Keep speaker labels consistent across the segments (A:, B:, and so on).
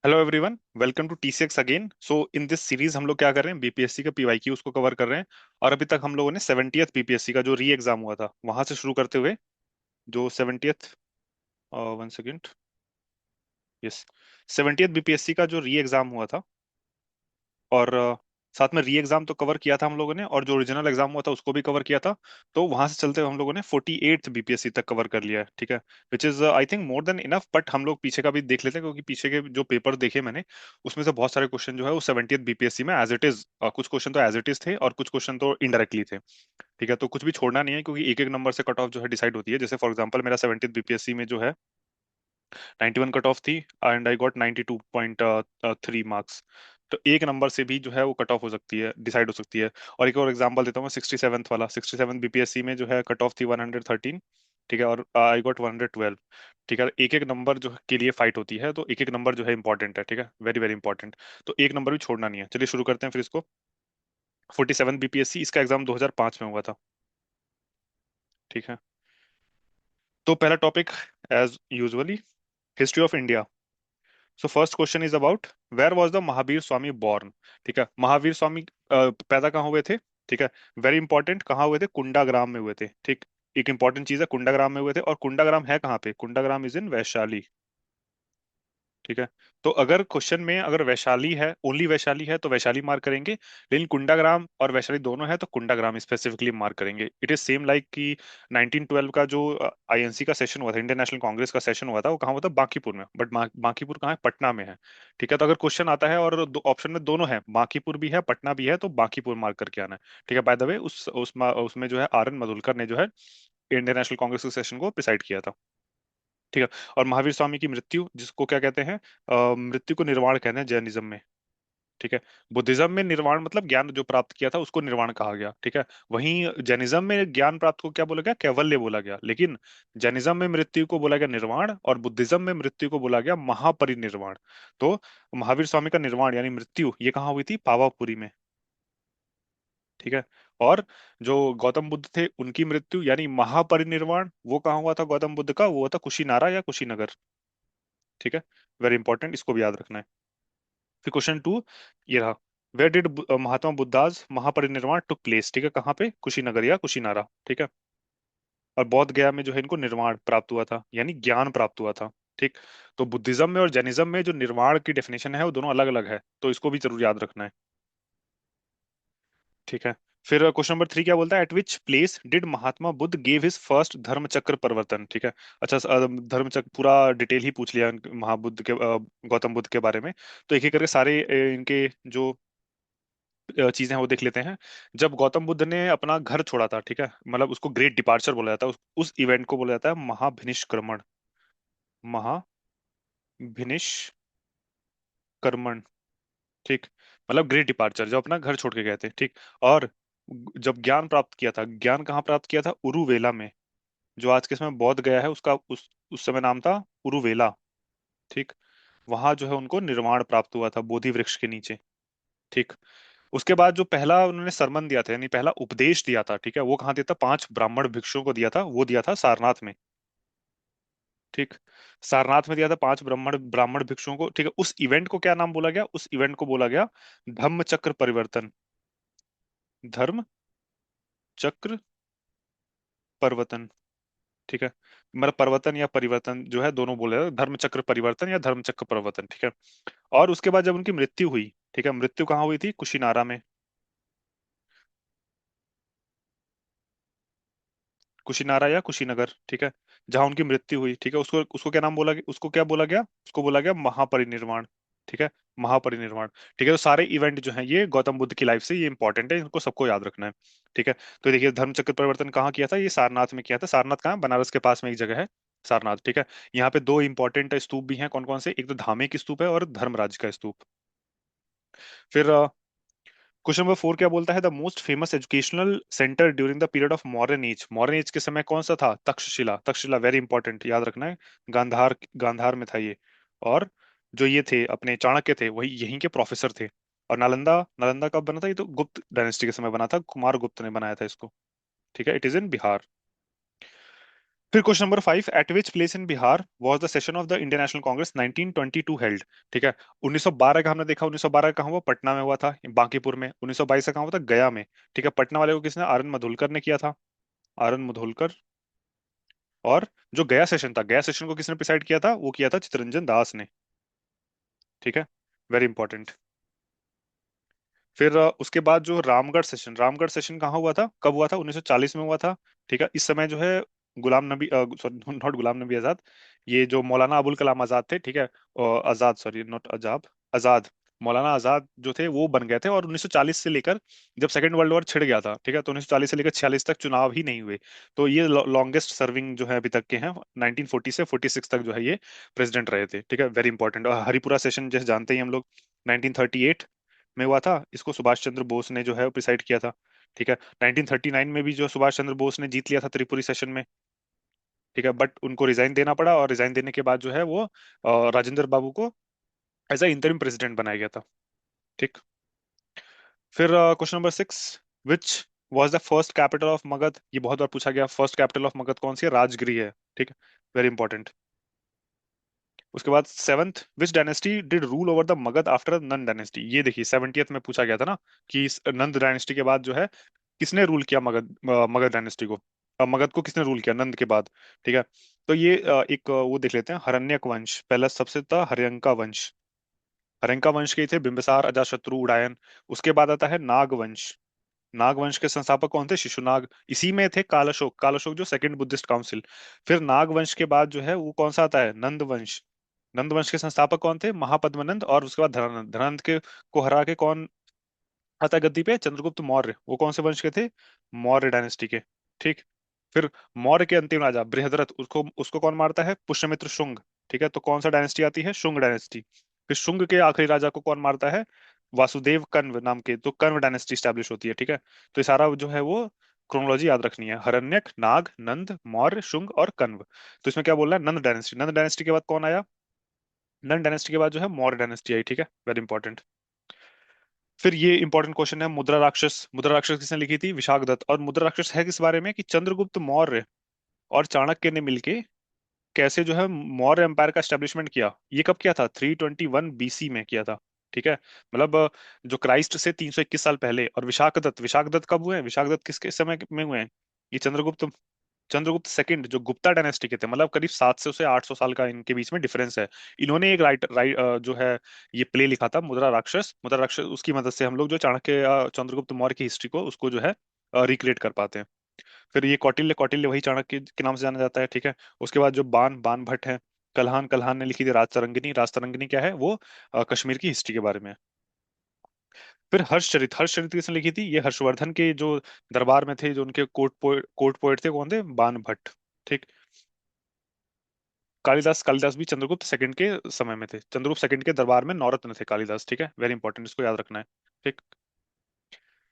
A: Hello everyone, welcome to TCX again. So in this series हम लोग क्या कर रहे हैं, बीपीएससी का पीवाईक्यू उसको कवर कर रहे हैं। और अभी तक हम लोगों ने 70th बीपीएससी का जो री एग्जाम हुआ था वहां से शुरू करते हुए जो 70th, one second, yes, 70th BPSC का जो री एग्जाम हुआ था, और साथ में री एग्जाम तो कवर किया था हम लोगों ने, और जो ओरिजिनल एग्जाम हुआ था उसको भी कवर किया था। तो वहां से चलते हुए हम लोगों ने 48th बीपीएससी तक कवर कर लिया है, ठीक है। Which is I think more than enough, but हम लोग पीछे का भी देख लेते हैं क्योंकि पीछे के जो पेपर देखे मैंने उसमें से बहुत सारे क्वेश्चन जो है वो 70th बीपीएससी में एज इट इज, कुछ क्वेश्चन तो एज इट इज थे और कुछ क्वेश्चन तो इनडायरेक्टली थे। ठीक है, तो कुछ भी छोड़ना नहीं है क्योंकि एक एक नंबर से कट ऑफ जो है डिसाइड होती है। जैसे फॉर एग्जाम्पल मेरा 70th बीपीएससी में जो है 91 कट ऑफ थी, एंड आई गॉट 92.3 मार्क्स। तो एक नंबर से भी जो है वो कट ऑफ हो सकती है, डिसाइड हो सकती है। और एक और एग्जांपल देता हूँ मैं, 67th वाला, 67 बीपीएससी में जो है कट ऑफ थी 113, ठीक है, और आई गॉट 112। ठीक है, एक एक नंबर जो के लिए फाइट होती है, तो एक एक नंबर जो है इंपॉर्टेंट है, ठीक है, वेरी वेरी इंपॉर्टेंट। तो एक नंबर भी छोड़ना नहीं है। चलिए शुरू करते हैं फिर इसको। 47 बीपीएससी, इसका एग्जाम 2005 में हुआ था, ठीक है। तो पहला topic, as usually, history of India. So first question is about, where was the Mahavir Swami born. ठीक है, महावीर स्वामी पैदा कहाँ हुए थे, ठीक है। वेरी इंपॉर्टेंट, कहाँ हुए थे, कुंडाग्राम में हुए थे, ठीक। एक इंपॉर्टेंट चीज है, कुंडाग्राम में हुए थे, और कुंडाग्राम है कहाँ पे, कुंडाग्राम इज इन वैशाली, ठीक है। तो अगर क्वेश्चन में अगर वैशाली है, ओनली वैशाली है तो वैशाली मार्क करेंगे, लेकिन कुंडाग्राम और वैशाली दोनों है तो कुंडाग्राम स्पेसिफिकली मार्क करेंगे। इट इज सेम लाइक कि 1912 का जो आईएनसी का सेशन हुआ था, इंडियन नेशनल कांग्रेस का सेशन हुआ था, वो कहाँ हुआ था, बांकीपुर में। बट बांकीपुर कहाँ है, पटना में है, ठीक है। तो अगर क्वेश्चन आता है और दो ऑप्शन में दोनों है, बांकीपुर भी है पटना भी है, तो बांकीपुर मार्क करके आना है, ठीक है। बाय द वे उसमें जो है आर एन मधुलकर ने जो है इंडियन नेशनल कांग्रेस के सेशन को प्रिसाइड किया था, ठीक है। और महावीर स्वामी की मृत्यु, जिसको क्या कहते हैं, मृत्यु को निर्वाण कहते हैं जैनिज्म में, ठीक है। बुद्धिज्म में निर्वाण मतलब ज्ञान जो प्राप्त किया था उसको निर्वाण कहा गया, ठीक है। वहीं जैनिज्म में ज्ञान प्राप्त को क्या बोला गया, कैवल्य बोला गया। लेकिन जैनिज्म में मृत्यु को बोला गया निर्वाण, और बुद्धिज्म में मृत्यु को बोला गया महापरिनिर्वाण। तो महावीर स्वामी का निर्वाण यानी मृत्यु, ये कहाँ हुई थी, पावापुरी में, ठीक है। और जो गौतम बुद्ध थे उनकी मृत्यु यानी महापरिनिर्वाण, वो कहाँ हुआ था गौतम बुद्ध का, वो हुआ था कुशीनारा या कुशीनगर, ठीक है। वेरी इंपॉर्टेंट, इसको भी याद रखना है। फिर क्वेश्चन टू ये रहा, where did Mahatma Buddha's Mahaparinirvana took place, ठीक है, कहाँ पे, कुशीनगर या कुशीनारा, ठीक है। और बौद्ध गया में जो है इनको निर्वाण प्राप्त हुआ था यानी ज्ञान प्राप्त हुआ था, ठीक। तो बुद्धिज्म में और जैनिज्म में जो निर्वाण की डेफिनेशन है वो दोनों अलग अलग है, तो इसको भी जरूर याद रखना है, ठीक है। फिर क्वेश्चन नंबर 3 क्या बोलता है, eight which place did Mahatma Buddha gave his first धर्म चक्र प्रवर्तन, ठीक है। अच्छा, धर्म चक्र पूरा डिटेल ही पूछ लिया महाबुद्ध के, गौतम बुद्ध के बारे में। तो एक एक करके सारे इनके जो चीजें हैं वो देख लेते हैं। जब गौतम बुद्ध ने अपना घर छोड़ा था, ठीक है, मतलब उसको ग्रेट डिपार्चर बोला जाता है, उस इवेंट को बोला जाता है महाभिनिष्क्रमण, महाभिनिष्क्रमण, ठीक। मतलब ग्रेट डिपार्चर, जब अपना घर छोड़ के गए थे, ठीक। और जब ज्ञान प्राप्त किया था, ज्ञान कहाँ प्राप्त किया था, उरुवेला में। जो आज के समय बौद्ध गया है उसका उस समय नाम था उरुवेला, ठीक। वहां जो है उनको निर्वाण प्राप्त हुआ था बोधि वृक्ष के नीचे, ठीक। उसके बाद जो पहला उन्होंने सरमन दिया था यानी पहला उपदेश दिया था, ठीक है, वो कहाँ दिया था, 5 ब्राह्मण भिक्षुओं को दिया था, वो दिया था सारनाथ में, ठीक। सारनाथ में दिया था 5 ब्राह्मण ब्राह्मण भिक्षुओं को, ठीक है। उस इवेंट को क्या नाम बोला गया, उस इवेंट को बोला गया धम्म चक्र परिवर्तन, धर्म चक्र परिवर्तन, ठीक है। मतलब परिवर्तन या परिवर्तन जो है दोनों बोले जाते हैं, धर्म चक्र परिवर्तन या धर्म चक्र परिवर्तन, ठीक है। और उसके बाद जब उनकी मृत्यु हुई, ठीक है, मृत्यु कहाँ हुई थी, कुशीनारा में, कुशीनारा या कुशीनगर, ठीक है, जहां उनकी मृत्यु हुई, ठीक है। उसको उसको क्या नाम बोला गया, उसको क्या बोला गया, उसको बोला गया महापरिनिर्वाण, ठीक है, महापरिनिर्वाण, ठीक है। तो सारे इवेंट जो हैं ये गौतम बुद्ध की लाइफ से, ये इंपॉर्टेंट है, इनको सबको याद रखना है, ठीक है। तो देखिए धर्म चक्र परिवर्तन कहाँ किया था, ये सारनाथ में किया था। सारनाथ कहाँ है? बनारस के पास में एक जगह है सारनाथ, ठीक है। यहाँ पे दो इंपॉर्टेंट स्तूप भी हैं, कौन कौन से, एक तो धामे की स्तूप है और धर्मराज का स्तूप। फिर क्वेश्चन नंबर 4 क्या बोलता है, the most famous educational centre during the period of modern age, modern age के समय कौन सा था, तक्षशिला, तक्षशिला वेरी इंपॉर्टेंट, याद रखना है। गांधार, गांधार में था ये। और जो ये थे अपने चाणक्य थे वही यहीं के प्रोफेसर थे। और नालंदा, नालंदा कब बना था, ये तो गुप्त डायनेस्टी के समय बना था, कुमार गुप्त ने बनाया था इसको, ठीक है। It is in Bihar. फिर question number 5, at which place in Bihar was the session of the Indian National Congress 1922 held. ठीक है। 1912 का हमने देखा, 1912 कहाँ हुआ, पटना में हुआ था, बांकीपुर में। 1922 का कहाँ हुआ था, गया में। ठीक है। पटना वाले को किसने, आर एन मधुलकर ने किया था, आर एन मधुलकर। और जो गया सेशन था, गया सेशन को किसने प्रिसाइड किया था, वो किया था चितरंजन दास ने। ठीक है। Very important. फिर उसके बाद जो रामगढ़ सेशन, रामगढ़ सेशन कहाँ हुआ था, कब हुआ था, 1940 में हुआ था। ठीक है। इस समय जो है गुलाम नबी, सॉरी नॉट गुलाम नबी आजाद, ये जो मौलाना अबुल कलाम आजाद थे। ठीक है। आजाद, सॉरी नॉट अजाब, आजाद। मौलाना आजाद जो थे वो बन गए थे। और 1940 से लेकर जब सेकेंड वर्ल्ड वॉर छिड़ गया था, ठीक है, तो 1940 से लेकर 46 तक चुनाव ही नहीं हुए। तो ये लॉन्गेस्ट सर्विंग जो है अभी तक के हैं, 1940 से 46 तक जो है ये प्रेसिडेंट रहे थे। ठीक है। Very important. और हरिपुरा सेशन जैसे जानते ही हम लोग, 1938 में हुआ था। इसको सुभाष चंद्र बोस ने जो है प्रिसाइड किया था। ठीक है। 1939 में भी जो सुभाष चंद्र बोस ने जीत लिया था त्रिपुरी सेशन में। ठीक है। बट उनको रिजाइन देना पड़ा, और रिजाइन देने के बाद जो है वो राजेंद्र बाबू को एज अ इंटरिम प्रेसिडेंट बनाया गया था। ठीक। फिर question number 6, which was the first capital of Magadh. ये बहुत बार पूछा गया, फर्स्ट कैपिटल ऑफ मगध कौन सी है, राजगिरी है। ठीक है। Very important. उसके बाद seventh, which dynasty did rule over the Magadh after Nand dynasty. ये देखिए 70th में पूछा गया था ना, कि इस नंद डायनेस्टी के बाद जो है किसने रूल किया मगध, मगध डायनेस्टी को, मगध को किसने रूल किया नंद के बाद। ठीक है। तो ये एक वो देख लेते हैं, हरण्यक वंश पहला सबसे था, हर्यंका वंश। हर्यंका वंश के ही थे बिंबिसार, अजाशत्रु, उदयन। उसके बाद आता है नाग वंश। नाग वंश के संस्थापक कौन थे, शिशुनाग। इसी में थे कालाशोक, कालाशोक जो सेकंड बुद्धिस्ट काउंसिल। फिर नाग वंश के बाद जो है वो कौन सा आता है, नंद वंश। नंद वंश के संस्थापक कौन थे, महापद्मनंद। और उसके बाद धनानंद, धनानंद के को हरा के कौन आता गद्दी पे, चंद्रगुप्त मौर्य। वो कौन से वंश के थे, मौर्य डायनेस्टी के। ठीक। फिर मौर्य के अंतिम राजा बृहद्रथ, उसको उसको कौन मारता है, पुष्यमित्र शुंग। ठीक है। तो कौन सा डायनेस्टी आती है, शुंग डायनेस्टी। फिर शुंग के आखिरी राजा को कौन मारता है, वासुदेव कन्व नाम के, तो कन्व डायनेस्टी स्टैब्लिश होती है। ठीक है। तो ये सारा जो है वो क्रोनोलॉजी याद रखनी है, हरण्यक, नाग, नंद, मौर्य, शुंग और कन्व। तो इसमें क्या बोल रहा है, नंद डायनेस्टी। नंद डायनेस्टी के बाद कौन आया, नंद डायनेस्टी के बाद जो है मौर्य डायनेस्टी आई। ठीक है। Very important. फिर ये इंपॉर्टेंट क्वेश्चन है, मुद्रा राक्षस। मुद्रा राक्षस किसने लिखी थी, विशाखदत्त। और मुद्रा राक्षस है किस बारे में, कि चंद्रगुप्त मौर्य और चाणक्य ने मिलके कैसे जो है मौर्य एम्पायर का एस्टेब्लिशमेंट किया। ये कब किया था, 321 बीसी में किया था। ठीक है। मतलब जो क्राइस्ट से 321 साल पहले। और विशाखदत्त, विशाखदत्त कब हुए हैं, विशाखदत्त किसके समय में हुए हैं, ये चंद्रगुप्त, चंद्रगुप्त सेकंड जो गुप्ता डायनेस्टी के थे। मतलब करीब 700 से 800 साल का इनके बीच में डिफरेंस है। इन्होंने एक जो है ये प्ले लिखा था, मुद्रा राक्षस। मुद्रा राक्षस, उसकी मदद से हम लोग जो चाणक्य चंद्रगुप्त मौर्य की हिस्ट्री को उसको जो है रिक्रिएट कर पाते हैं। फिर ये कौटिल्य, कौटिल्य वही चाणक्य के नाम से जाना जाता है। ठीक है। उसके बाद जो बाण, बाण भट्ट है। कल्हान, कल्हान ने लिखी थी राजतरंगिणी। राजतरंगिणी क्या है, वो कश्मीर की हिस्ट्री के बारे में है। फिर हर्षचरित, हर्षचरित किसने लिखी थी, ये हर्षवर्धन के जो दरबार में थे, जो उनके कोर्ट पोएट थे, कौन थे, बाण भट्ट। ठीक। कालिदास, कालिदास भी चंद्रगुप्त सेकंड के समय में थे, चंद्रगुप्त सेकंड के दरबार में नौरत्न थे कालिदास। ठीक है। वेरी इंपॉर्टेंट, इसको याद रखना है। ठीक।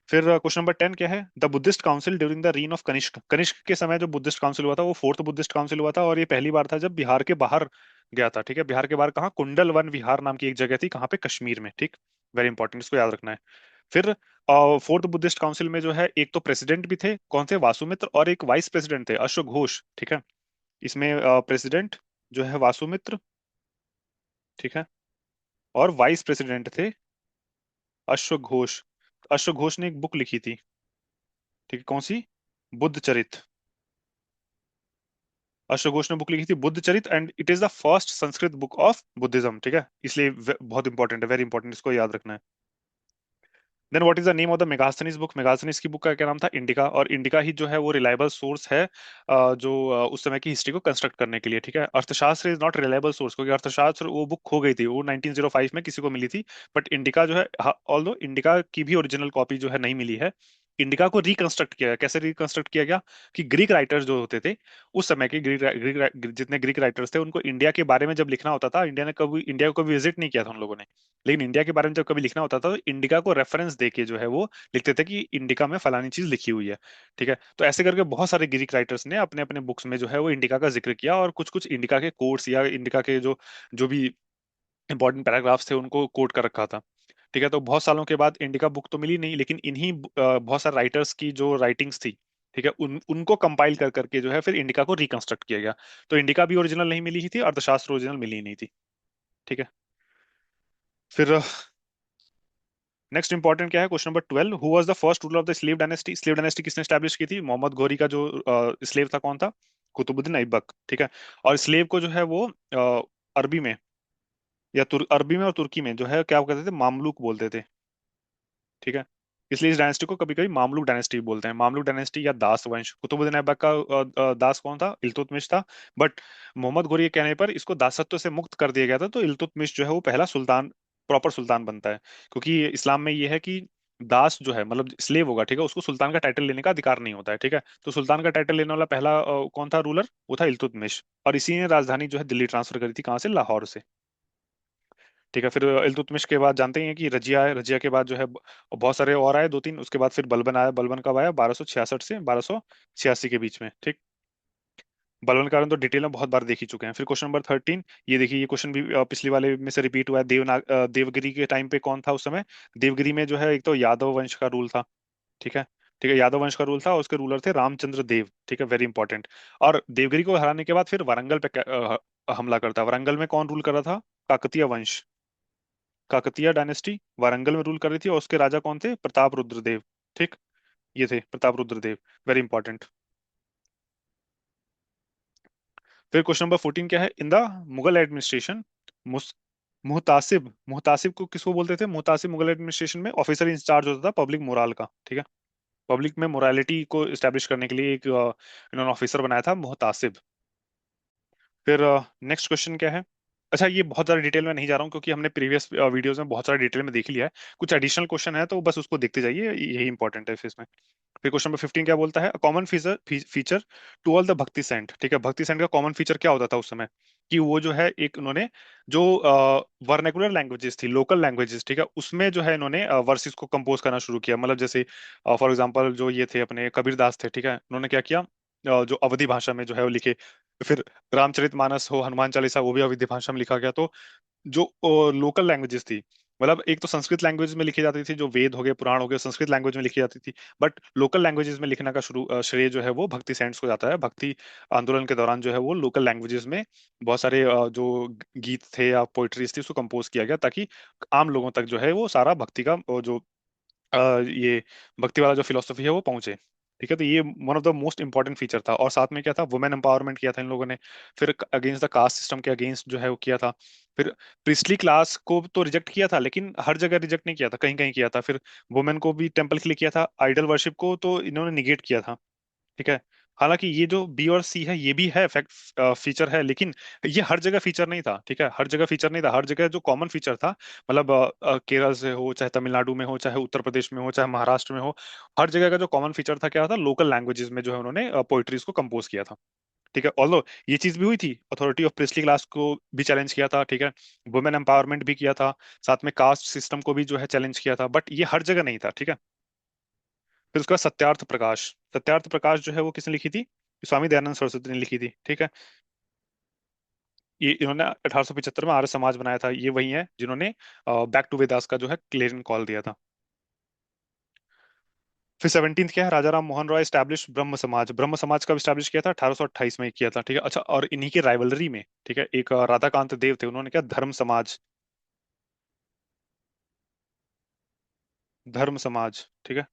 A: फिर क्वेश्चन नंबर 10 क्या है, the Buddhist council during the reign of Kanishka. Kanishka के समय जो बुद्धिस्ट काउंसिल हुआ था वो फोर्थ बुद्धिस्ट काउंसिल हुआ था। और ये पहली बार था जब बिहार के बाहर गया था। ठीक है। बिहार के बाहर कहाँ, कुंडल वन विहार नाम की एक जगह थी, कहाँ पे, कश्मीर में। ठीक। वेरी इंपॉर्टेंट, इसको याद रखना है। फिर फोर्थ बुद्धिस्ट काउंसिल में जो है एक तो प्रेसिडेंट भी थे, कौन थे, वासुमित्र। और एक वाइस प्रेसिडेंट थे, अश्वघोष। ठीक है। इसमें प्रेसिडेंट जो है वासुमित्र। ठीक है। और वाइस प्रेसिडेंट थे अश्वघोष। अश्वघोष ने एक बुक लिखी थी। ठीक है। कौन सी, बुद्ध चरित। अश्वघोष ने बुक लिखी थी Buddha Charita, and it is the first Sanskrit book of Buddhism. ठीक है। इसलिए बहुत इंपॉर्टेंट है, वेरी इंपॉर्टेंट, इसको याद रखना है। Then what is the name of the Megasthenes book. Megasthenes की बुक का क्या नाम था, इंडिका। और इंडिका ही जो है वो रिलायबल सोर्स है जो उस समय की हिस्ट्री को कंस्ट्रक्ट करने के लिए। ठीक है। अर्थशास्त्र इज नॉट रिलायबल सोर्स, क्योंकि अर्थशास्त्र वो बुक खो गई थी, वो 1905 में किसी को मिली थी। बट इंडिका जो है, ऑल्दो इंडिका की भी ओरिजिनल कॉपी जो है नहीं मिली है। इंडिका को रिकंस्ट्रक्ट किया गया, कैसे रिकंस्ट्रक्ट किया गया, कि ग्रीक राइटर्स जो होते थे उस समय के, जितने ग्रीक राइटर्स थे, उनको इंडिया के बारे में जब लिखना होता था, इंडिया को कभी विजिट नहीं किया था उन लोगों ने, लेकिन इंडिया के बारे में जब कभी लिखना होता था तो इंडिका को रेफरेंस देके जो है वो लिखते थे कि इंडिका में फलानी चीज लिखी हुई है। ठीक है। तो ऐसे करके बहुत सारे ग्रीक राइटर्स ने अपने अपने बुक्स में जो है वो इंडिका का जिक्र किया, और कुछ कुछ इंडिका के कोट्स या इंडिका के जो जो भी इंपॉर्टेंट पैराग्राफ्स थे उनको कोट कर रखा था। ठीक है। तो बहुत सालों के बाद इंडिका बुक तो मिली नहीं, लेकिन इन्हीं बहुत सारे राइटर्स की जो राइटिंग्स थी, ठीक है, उनको कंपाइल कर करके जो है फिर इंडिका को रिकंस्ट्रक्ट किया गया। तो इंडिका भी ओरिजिनल नहीं मिली ही थी, अर्थशास्त्र ओरिजिनल मिली ही नहीं थी। ठीक है। फिर नेक्स्ट इंपॉर्टेंट क्या है, question number 12, who was the first ruler of the slave dynasty? Slave dynasty किसने स्टैब्लिश की थी? मोहम्मद घोरी का जो स्लेव था कौन था? कुतुबुद्दीन ऐबक। ठीक है। और स्लेव को जो है वो अरबी में या अरबी में और तुर्की में जो है क्या कहते थे, मामलूक बोलते थे। ठीक है। इसलिए इस डायनेस्टी को कभी कभी मामलुक डायनेस्टी बोलते हैं, मामलुक डायनेस्टी या दास वंश। कुतुबुद्दीन ऐबक का दास कौन था? इल्तुतमिश था। बट मोहम्मद घोरी के कहने पर इसको दासत्व से मुक्त कर दिया गया था, तो इल्तुतमिश जो है वो पहला सुल्तान, प्रॉपर सुल्तान बनता है। क्योंकि इस्लाम में ये है कि दास जो है मतलब स्लेव होगा, ठीक है, उसको सुल्तान का टाइटल लेने का अधिकार नहीं होता है। ठीक है। तो सुल्तान का टाइटल लेने वाला पहला कौन था रूलर? वो था इल्तुतमिश। और इसी ने राजधानी जो है दिल्ली ट्रांसफर करी थी, कहाँ से? लाहौर से। ठीक है। फिर इल्तुतमिश के बाद जानते हैं कि रजिया है, रजिया के बाद जो है बहुत सारे और आए, दो तीन। उसके बाद फिर बलबन आया। बलबन कब आया? 1266 से 1286 के बीच में। ठीक। बलबन कारण तो डिटेल में बहुत बार देख ही चुके हैं। फिर क्वेश्चन नंबर 13, ये देखिए, ये क्वेश्चन भी पिछली वाले में से रिपीट हुआ है। देवगिरी के टाइम पे कौन था उस समय? देवगिरी में जो है एक तो यादव वंश का रूल था। ठीक है। ठीक है, यादव वंश का रूल था और उसके रूलर थे रामचंद्र देव। ठीक है, वेरी इंपॉर्टेंट। और देवगिरी को हराने के बाद फिर वारंगल पे हमला करता। वारंगल में कौन रूल कर रहा था? काकतीय वंश, काकतीय डायनेस्टी वारंगल में रूल कर रही थी, और उसके राजा कौन थे? प्रताप रुद्रदेव। ठीक। ये थे प्रताप रुद्रदेव, वेरी इंपॉर्टेंट। फिर क्वेश्चन नंबर 14 क्या है, इन द मुगल एडमिनिस्ट्रेशन, मुहतासिब, मुहतासिब को किसको बोलते थे? मुहतासिब मुगल एडमिनिस्ट्रेशन में ऑफिसर इंचार्ज होता था पब्लिक मोरल का। ठीक है। पब्लिक में मोरालिटी को इस्टेब्लिश करने के लिए एक इन्होंने ऑफिसर बनाया था, मुहतासिब। फिर नेक्स्ट क्वेश्चन क्या है? अच्छा, ये बहुत ज्यादा डिटेल में नहीं जा रहा हूँ क्योंकि हमने प्रीवियस वीडियोस में बहुत सारा डिटेल में देख लिया है। कुछ एडिशनल क्वेश्चन है तो बस उसको देखते जाइए, यही इंपॉर्टेंट है इसमें। फिर क्वेश्चन नंबर 15 क्या बोलता है, common feature feature to all the bhakti saint. ठीक है, भक्ति सेंट का कॉमन फीचर क्या होता था उस समय? कि वो जो है एक उन्होंने जो वर्नेकुलर लैंग्वेजेस थी, लोकल लैंग्वेजेस, ठीक है, उसमें जो है इन्होंने वर्सेस को कंपोज करना शुरू किया। मतलब जैसे फॉर एग्जांपल जो ये थे अपने कबीरदास थे, ठीक है, उन्होंने क्या किया, जो अवधी भाषा में जो है वो लिखे। फिर रामचरितमानस हो, हनुमान चालीसा, वो भी अवधी भाषा में लिखा गया। तो जो लोकल लैंग्वेजेस थी, मतलब एक तो संस्कृत लैंग्वेज में लिखी जाती थी, जो वेद हो गए, पुराण हो गए, संस्कृत लैंग्वेज में लिखी जाती थी। बट लोकल लैंग्वेजेस में लिखने का श्रेय जो है वो भक्ति सेंट्स को जाता है। भक्ति आंदोलन के दौरान जो है वो लोकल लैंग्वेजेस में बहुत सारे जो गीत थे या पोइट्रीज थी उसको कंपोज किया गया, ताकि आम लोगों तक जो है वो सारा भक्ति का जो ये भक्ति वाला जो फिलोसफी है वो पहुंचे। ठीक है। तो ये one of the most important feature था। और साथ में क्या था, वुमेन एम्पावरमेंट किया था इन लोगों ने। फिर अगेंस्ट द कास्ट सिस्टम के अगेंस्ट जो है वो किया था। फिर प्रिस्टली क्लास को तो रिजेक्ट किया था, लेकिन हर जगह रिजेक्ट नहीं किया था, कहीं कहीं किया था। फिर वुमेन को भी टेम्पल के लिए किया था, आइडल वर्शिप को तो इन्होंने निगेट किया था। ठीक है। हालांकि ये जो बी और सी है ये भी है फैक्ट, फीचर है, लेकिन ये हर जगह फीचर नहीं था। ठीक है, हर जगह फीचर नहीं था। हर जगह जो कॉमन फीचर था, मतलब केरल से हो, चाहे तमिलनाडु में हो, चाहे उत्तर प्रदेश में हो, चाहे महाराष्ट्र में हो, हर जगह का जो कॉमन फीचर था क्या था, लोकल लैंग्वेजेस में जो है उन्होंने पोइट्रीज को कंपोज किया था। ठीक है। ऑल्दो ये चीज भी हुई थी, अथॉरिटी ऑफ प्रिस्टली क्लास को भी चैलेंज किया था। ठीक है। वुमेन एम्पावरमेंट भी किया था, साथ में कास्ट सिस्टम को भी जो है चैलेंज किया था, बट ये हर जगह नहीं था। ठीक है। फिर उसका सत्यार्थ प्रकाश, सत्यार्थ प्रकाश जो है वो किसने लिखी थी? स्वामी दयानंद सरस्वती ने लिखी थी। ठीक है। ये इन्होंने 1875 में आर्य समाज बनाया था। ये वही है जिन्होंने बैक टू वेदास का जो है क्लेरियन कॉल दिया था। फिर 17th क्या है, राजा राम मोहन रॉय स्टैब्लिश ब्रह्म समाज। ब्रह्म समाज कब स्टैब्लिश किया था? 1828 में किया था। ठीक है। अच्छा, और इन्हीं के राइवलरी में, ठीक है, एक राधाकांत देव थे, उन्होंने क्या, धर्म समाज, धर्म समाज। ठीक है।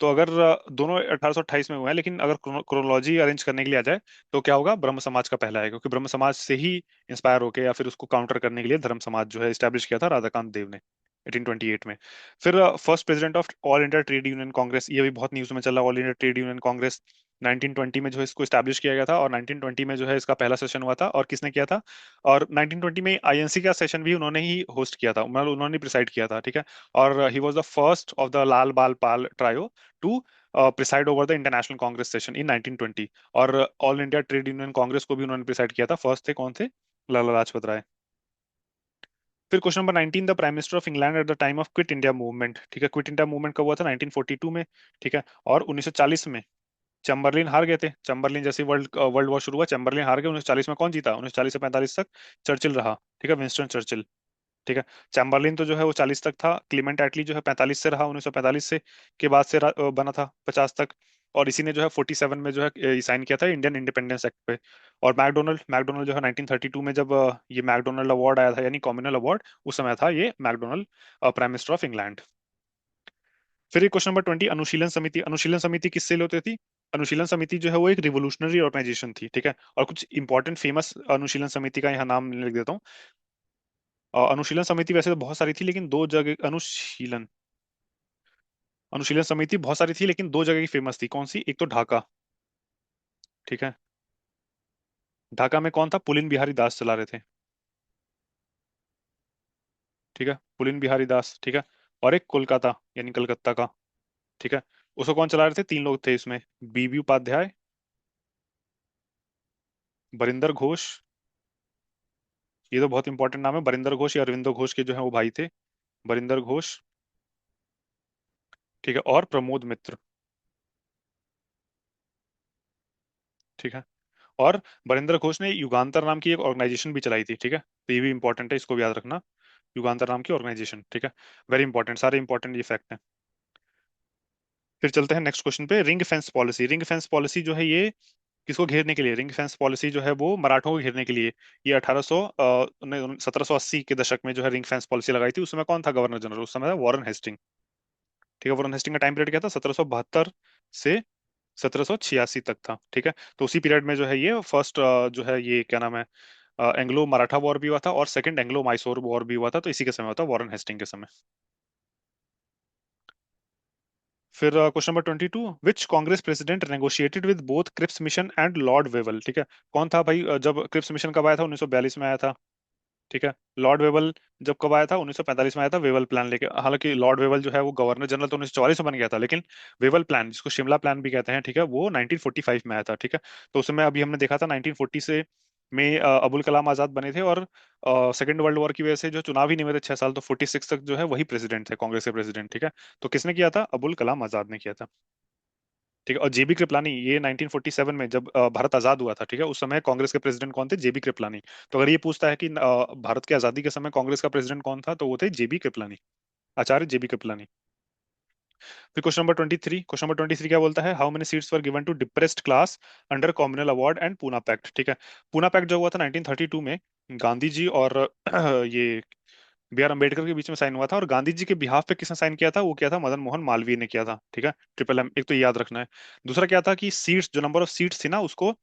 A: तो अगर दोनों 1828 में हुए हैं, लेकिन अगर क्रोनोलॉजी अरेंज करने के लिए आ जाए तो क्या होगा, ब्रह्म समाज का पहला है, क्योंकि ब्रह्म समाज से ही इंस्पायर होके या फिर उसको काउंटर करने के लिए धर्म समाज जो है स्टैब्लिश किया था राधाकांत देव ने 1828 में। फिर first president of all India trade union Congress, ये भी बहुत न्यूज में चला, all India trade union Congress 1920 में जो है इसको स्टैब्लिश किया गया था, और 1920 में जो है इसका पहला सेशन हुआ था। और किसने किया था? और 1920 में आईएनसी का सेशन भी उन्होंने ही होस्ट किया था, मतलब उन्होंने प्रिसाइड किया था। ठीक है। और he was the first of the Lal Bal Pal trio to preside over the international congress session in 1920। और all India trade union congress को भी उन्होंने प्रिसाइड किया था। फर्स्ट थे कौन थे? लाला लाजपत राय। फिर question number 19, the prime minister of England at the time of quit India movement. ठीक है, क्विट इंडिया मूवमेंट कब हुआ था? 1942 में। ठीक है। और 1940 में चैम्बरलिन हार गए थे। चैम्बरलिन जैसे वर्ल्ड वर्ल्ड वॉर शुरू हुआ, चैम्बरलिन हार गए। 1940 में कौन जीता? 1940 से 45 तक चर्चिल रहा। ठीक है, विंस्टन चर्चिल। ठीक है। चैम्बरलिन तो जो है वो 40 तक था। क्लीमेंट एटली जो है 45 से रहा, 1945 से के बाद से बना था 50 तक। और इसी ने जो है 47 में जो है साइन किया था इंडियन इंडिपेंडेंस एक्ट पे। और मैकडोनल्ड मैकडोनल्ड जो है 1932 में जब ये मैकडोनल्ड अवार्ड आया था, यानी कॉम्युनल अवार्ड, उस समय था ये McDonald prime minister of England. फिर क्वेश्चन नंबर 20, अनुशीलन समिति। अनुशीलन समिति किससे होती थी? अनुशीलन समिति जो है वो एक रिवोल्यूशनरी ऑर्गेनाइजेशन थी, ठीक है। और कुछ इंपॉर्टेंट फेमस अनुशीलन समिति का यहाँ नाम लिख देता हूँ। अनुशीलन समिति वैसे तो बहुत सारी थी, लेकिन दो जगह अनुशीलन अनुशीलन समिति बहुत सारी थी, लेकिन दो जगह की फेमस थी। कौन सी? एक तो ढाका, ठीक है। ढाका में कौन था? पुलिन बिहारी दास चला रहे थे, ठीक है, पुलिन बिहारी दास, ठीक है। और एक कोलकाता यानी कलकत्ता का, ठीक है। उसको कौन चला रहे थे? तीन लोग थे इसमें, बीबी उपाध्याय, बरिंदर घोष, ये तो बहुत इंपॉर्टेंट नाम है, बरिंदर घोष या अरविंदो घोष के जो है वो भाई थे, बरिंदर घोष, ठीक है, और प्रमोद मित्र, ठीक है। और बरिंदर घोष ने युगांतर नाम की एक ऑर्गेनाइजेशन भी चलाई थी, ठीक है, तो ये भी इंपॉर्टेंट है, इसको भी याद रखना। युगांतर नाम की ऑर्गेनाइजेशन, ठीक है। वेरी इंपॉर्टेंट, सारे इंपॉर्टेंट ये फैक्ट हैं। फिर चलते हैं नेक्स्ट क्वेश्चन पे। Ring fence policy. Ring fence policy जो है ये किसको घेरने के लिए? रिंग फेंस पॉलिसी जो है वो मराठों को घेरने के लिए। ये 1780 के दशक में जो है रिंग फेंस पॉलिसी लगाई थी। उस समय कौन था गवर्नर जनरल? उस समय था वॉरेन हेस्टिंग, ठीक है। वॉरेन हेस्टिंग का टाइम पीरियड क्या था? 1772 से 1786 तक था, ठीक है। तो उसी पीरियड में जो है ये फर्स्ट जो है ये क्या नाम है, एंग्लो मराठा वॉर भी हुआ था, और सेकंड एंग्लो मैसूर वॉर भी हुआ था, तो इसी के समय हुआ था, वॉरेन हेस्टिंग के समय। फिर question number 22, which Congress president negotiated with both Cripps mission and Lord Wavell, ठीक है। कौन था भाई? जब क्रिप्स मिशन कब आया था? 1942 में आया था, ठीक है। लॉर्ड वेवल जब कब आया था? 1945 में आया था, वेवल प्लान लेके। हालांकि लॉर्ड वेवल जो है वो गवर्नर जनरल तो 1944 में बन गया था, लेकिन वेवल प्लान, जिसको शिमला प्लान भी कहते हैं, ठीक है, वो 1945 में आया था, ठीक है। तो उस समय अभी हमने देखा था 1940 से में अबुल कलाम आजाद बने थे, और सेकेंड वर्ल्ड वॉर की वजह से जो चुनाव ही नहीं हुए थे 6 साल, तो 46 तक जो है वही प्रेसिडेंट थे, कांग्रेस के प्रेसिडेंट, ठीक है। तो किसने किया था? अबुल कलाम आजाद ने किया था, ठीक है। और जेबी कृपलानी, ये 1947 में जब भारत आजाद हुआ था, ठीक है, उस समय कांग्रेस के प्रेसिडेंट कौन थे? जेबी कृपलानी। तो अगर ये पूछता है कि भारत की आजादी के समय कांग्रेस का प्रेसिडेंट कौन था, तो वो थे जेबी कृपलानी, आचार्य जेबी कृपलानी। फिर क्वेश्चन नंबर 23 क्या बोलता है? How many seats were given to depressed class under communal award and Poona pact, ठीक है। पूना पैक्ट जो हुआ था 1932 में, गांधी जी और ये बी आर अम्बेडकर के बीच में साइन हुआ था, और गांधी जी के बिहाफ पे किसने साइन किया था? वो किया था मदन मोहन मालवीय ने किया था, ठीक है। ट्रिपल एम, एक तो ये याद रखना है। दूसरा क्या था कि सीट्स, जो नंबर ऑफ सीट्स थी ना, उसको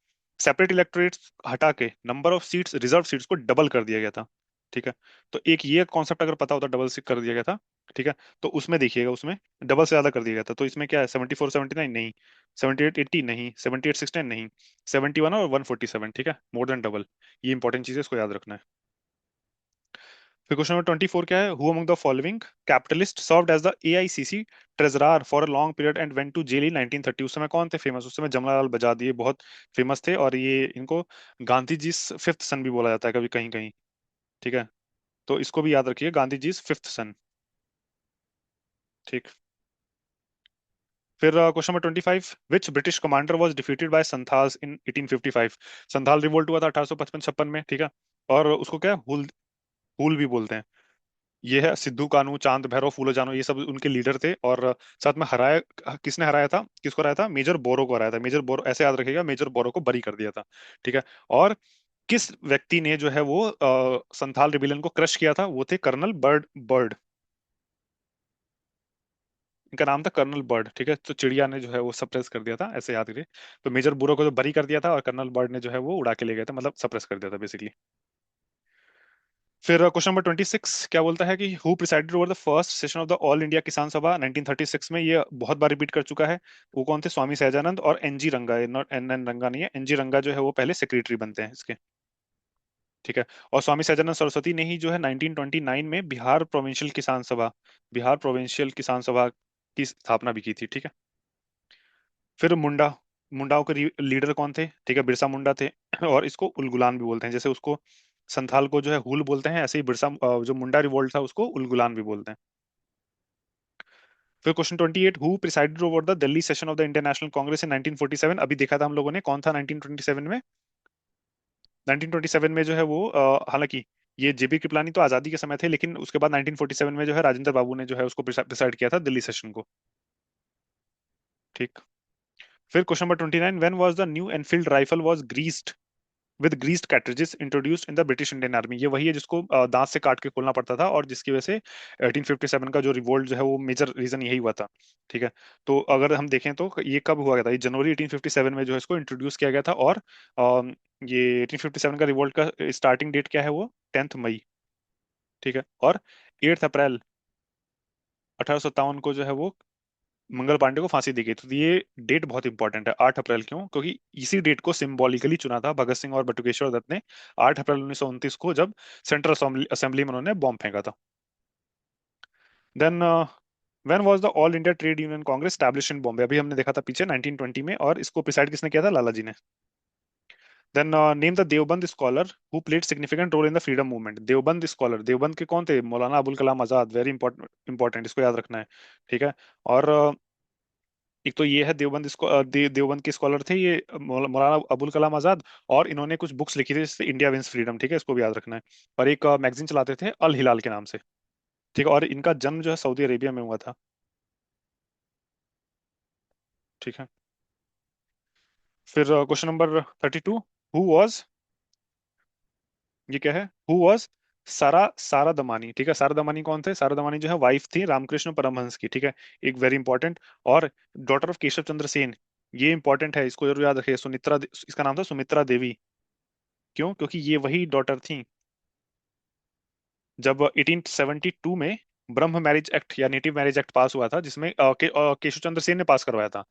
A: सेपरेट इलेक्टोरेट्स हटा के number of seats, reserve seats को डबल कर दिया गया था, ठीक है। तो एक ये कॉन्सेप्ट अगर पता होता, डबल से कर दिया गया था, ठीक है। तो उसमें देखिएगा, उसमें डबल से ज्यादा कर दिया गया था। तो इसमें क्या है? 74 79 नहीं, 78 80 नहीं, 78 69 नहीं, 71 और 147, ठीक है, मोर देन डबल। ये इंपॉर्टेंट चीज है, इसको याद रखना है। फिर क्वेश्चन नंबर 24 क्या है? Who among the following capitalist served as the AICC treasurer for a long period and went to jail in 1930? उस समय कौन थे फेमस? उस समय जमनालाल बजाद, ये बहुत फेमस थे, और ये इनको गांधी जी फिफ्थ सन भी बोला जाता है कभी कहीं कहीं, ठीक है। तो इसको भी याद रखिए, गांधी जी फिफ्थ सन, ठीक। फिर question number 25, which British commander was defeated by Santhals in 1855? Santhal revolt हुआ था 1855 में, ठीक है। और उसको क्या हुल हुल भी बोलते हैं। ये है सिद्धू कानू, चांद भैरव, फूलो जानो, ये सब उनके लीडर थे। और साथ में हराया, किसने हराया था? किसको हराया था? मेजर बोरो को हराया था। मेजर बोरो, ऐसे याद रखिएगा, मेजर बोरो को बरी कर दिया था, ठीक है। और किस व्यक्ति ने जो है वो संथाल रिबेलियन को क्रश किया था? वो थे कर्नल बर्ड बर्ड, इनका नाम था कर्नल बर्ड, ठीक है। तो चिड़िया ने जो है वो सप्रेस कर दिया था, ऐसे याद करिए। तो मेजर बोरो को तो बरी कर दिया था, और कर्नल बर्ड ने जो है वो उड़ा के ले गया था, मतलब सप्रेस कर दिया था बेसिकली। फिर क्वेश्चन नंबर 26 क्या बोलता है कि who presided over the first session of the all India किसान सभा 1936 में? ये बहुत बार रिपीट कर चुका है। वो कौन थे? स्वामी सहजानंद और एनजी रंगा, नॉट एन एन रंगा नहीं है, एनजी रंगा जो है वो पहले सेक्रेटरी बनते हैं इसके, ठीक है। और स्वामी सहजानंद सरस्वती ने ही जो है 1929 में बिहार प्रोविंशियल किसान सभा की स्थापना भी की थी, ठीक है। फिर मुंडाओं के लीडर कौन थे? ठीक है, बिरसा मुंडा थे। और इसको उलगुलान भी बोलते हैं, जैसे उसको संथाल को जो है हुल बोलते हैं, ऐसे ही जो मुंडा रिवोल्ट था उसको उलगुलान भी बोलते हैं। फिर question 28, who presided over the Delhi session of the Indian National Congress in 1947? अभी देखा था हम लोगों ने, कौन था 1927 में? 1927 में जो है वो हालांकि ये जेबी कृपलानी तो आजादी के समय थे, लेकिन उसके बाद 1947 में जो है राजेंद्र बाबू ने जो है उसको प्रिसाइड किया था दिल्ली सेशन को, ठीक। फिर question number 29, when was the new Enfield rifle was greased with greased cartridges introduced in the British Indian army? ये वही है जिसको दांत से काट के खोलना पड़ता था, और जिसकी वजह से 1857 का जो रिवोल्ट जो है वो मेजर रीजन यही हुआ था। ठीक है। तो अगर हम देखें तो ये कब हुआ था, ये जनवरी 1857 में जो है इसको इंट्रोड्यूस किया गया था। और ये 1857 का रिवोल्ट का स्टार्टिंग डेट क्या है, वो 10 मई। ठीक है। और 8 अप्रैल 1857 को जो है वो मंगल पांडे को फांसी दी गई। तो ये डेट बहुत इंपॉर्टेंट है, 8 अप्रैल। क्यों? क्योंकि इसी डेट को सिंबॉलिकली चुना था भगत सिंह और बटुकेश्वर दत्त ने, 8 अप्रैल 1929 को, जब सेंट्रल असेंबली असेंबली में उन्होंने बॉम्ब फेंका था। Then when was the all India trade union Congress establish in Bombay? अभी हमने देखा था पीछे 1920 में, और इसको प्रिसाइड किसने किया था? लाला जी ने। Then name the Deoband scholar who played significant role in the freedom movement. Deoband scholar, Deoband के कौन थे? Maulana Abul Kalam Azad. Very important, important, इसको याद रखना है। ठीक है। और एक तो ये है देवबंद, इसको देवबंद के स्कॉलर थे ये मौलाना अबुल कलाम आजाद। और इन्होंने कुछ बुक्स लिखी थी जैसे इंडिया विंस फ्रीडम। ठीक है, इसको भी याद रखना है। और एक मैगजीन चलाते थे अल हिलाल के नाम से। ठीक है। और इनका जन्म जो है सऊदी अरेबिया में हुआ था। ठीक है। फिर क्वेश्चन नंबर 32, हु वाज, ये क्या है? हु वाज सारा सारा दमानी? ठीक है। सारा दमानी कौन थे? सारा दमानी जो है वाइफ थी रामकृष्ण परमहंस की। ठीक है, एक वेरी इंपॉर्टेंट। और डॉटर ऑफ केशव चंद्र सेन, ये इंपॉर्टेंट है, इसको जरूर याद रखिए। इसका नाम था सुमित्रा देवी। क्यों? क्योंकि ये वही डॉटर थी जब 1872 में ब्रह्म मैरिज एक्ट या नेटिव मैरिज एक्ट पास हुआ था, जिसमें केशव चंद्र सेन ने पास करवाया था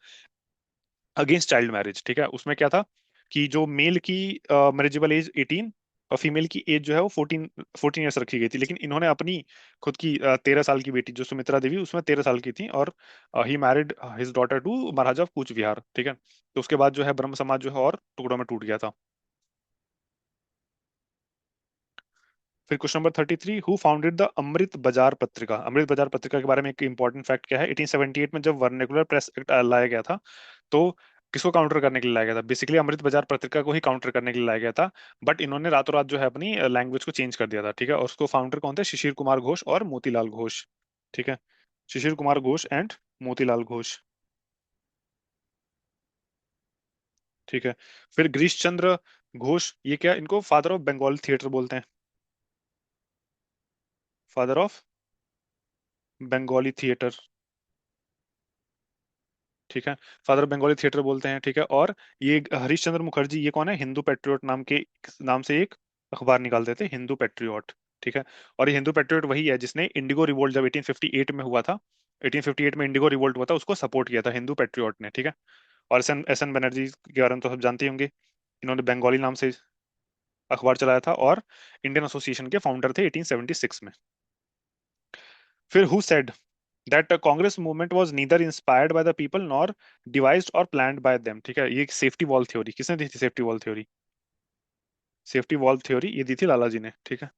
A: अगेंस्ट चाइल्ड मैरिज। ठीक है। उसमें क्या था कि जो मेल की मैरिजेबल एज 18 और फीमेल की एज जो है वो 14 ईयर्स रखी गई थी, लेकिन इन्होंने अपनी खुद की 13 साल की बेटी जो सुमित्रा देवी, उसमें 13 साल की थी, और he married his daughter to Maharaja of Cooch Behar. ठीक है। तो उसके बाद जो है ब्रह्म समाज जो है और टुकड़ों में टूट गया था। फिर question number 33, who founded the Amrita Bazar Patrika? अमृत बाजार पत्रिका के बारे में एक इंपॉर्टेंट फैक्ट क्या है? 1878 में जब वर्नेकुलर प्रेस एक्ट लाया गया था, तो किसको काउंटर करने के लिए लाया गया था? बेसिकली अमृत बाजार पत्रिका को ही काउंटर करने के लिए लाया गया था। बट इन्होंने रातों रात जो है अपनी लैंग्वेज को चेंज कर दिया था। ठीक है। और उसको फाउंडर कौन थे? शिशिर कुमार घोष और मोतीलाल घोष। ठीक है। शिशिर कुमार घोष एंड मोतीलाल घोष। ठीक है। फिर गिरीश चंद्र घोष, ये क्या, इनको फादर ऑफ बंगाल थिएटर बोलते हैं? Father of Bengali theatre. ठीक है। फादर बंगाली थिएटर बोलते हैं। ठीक है। और ये हरीश चंद्र मुखर्जी, ये कौन है? हिंदू पेट्रियोट नाम से एक अखबार निकालते थे, हिंदू पेट्रियोट। ठीक है। और ये हिंदू पेट्रियोट वही है जिसने इंडिगो रिवोल्ट जब 1858 में हुआ था, 1858 में इंडिगो रिवोल्ट हुआ था, उसको सपोर्ट किया था हिंदू पेट्रियोट ने। ठीक है। और एस एन बनर्जी के बारे में तो सब जानते ही होंगे, इन्होंने बंगाली नाम से अखबार चलाया था, और इंडियन एसोसिएशन के फाउंडर थे 1876 में। फिर who said that Congress movement was neither inspired by the people nor devised और प्लान्ड बाय देम? ठीक है। ये सेफ्टी वॉल थ्योरी किसने दी थी? Safety wall theory, safety wall theory ये दी थी लाला जी ने। ठीक है।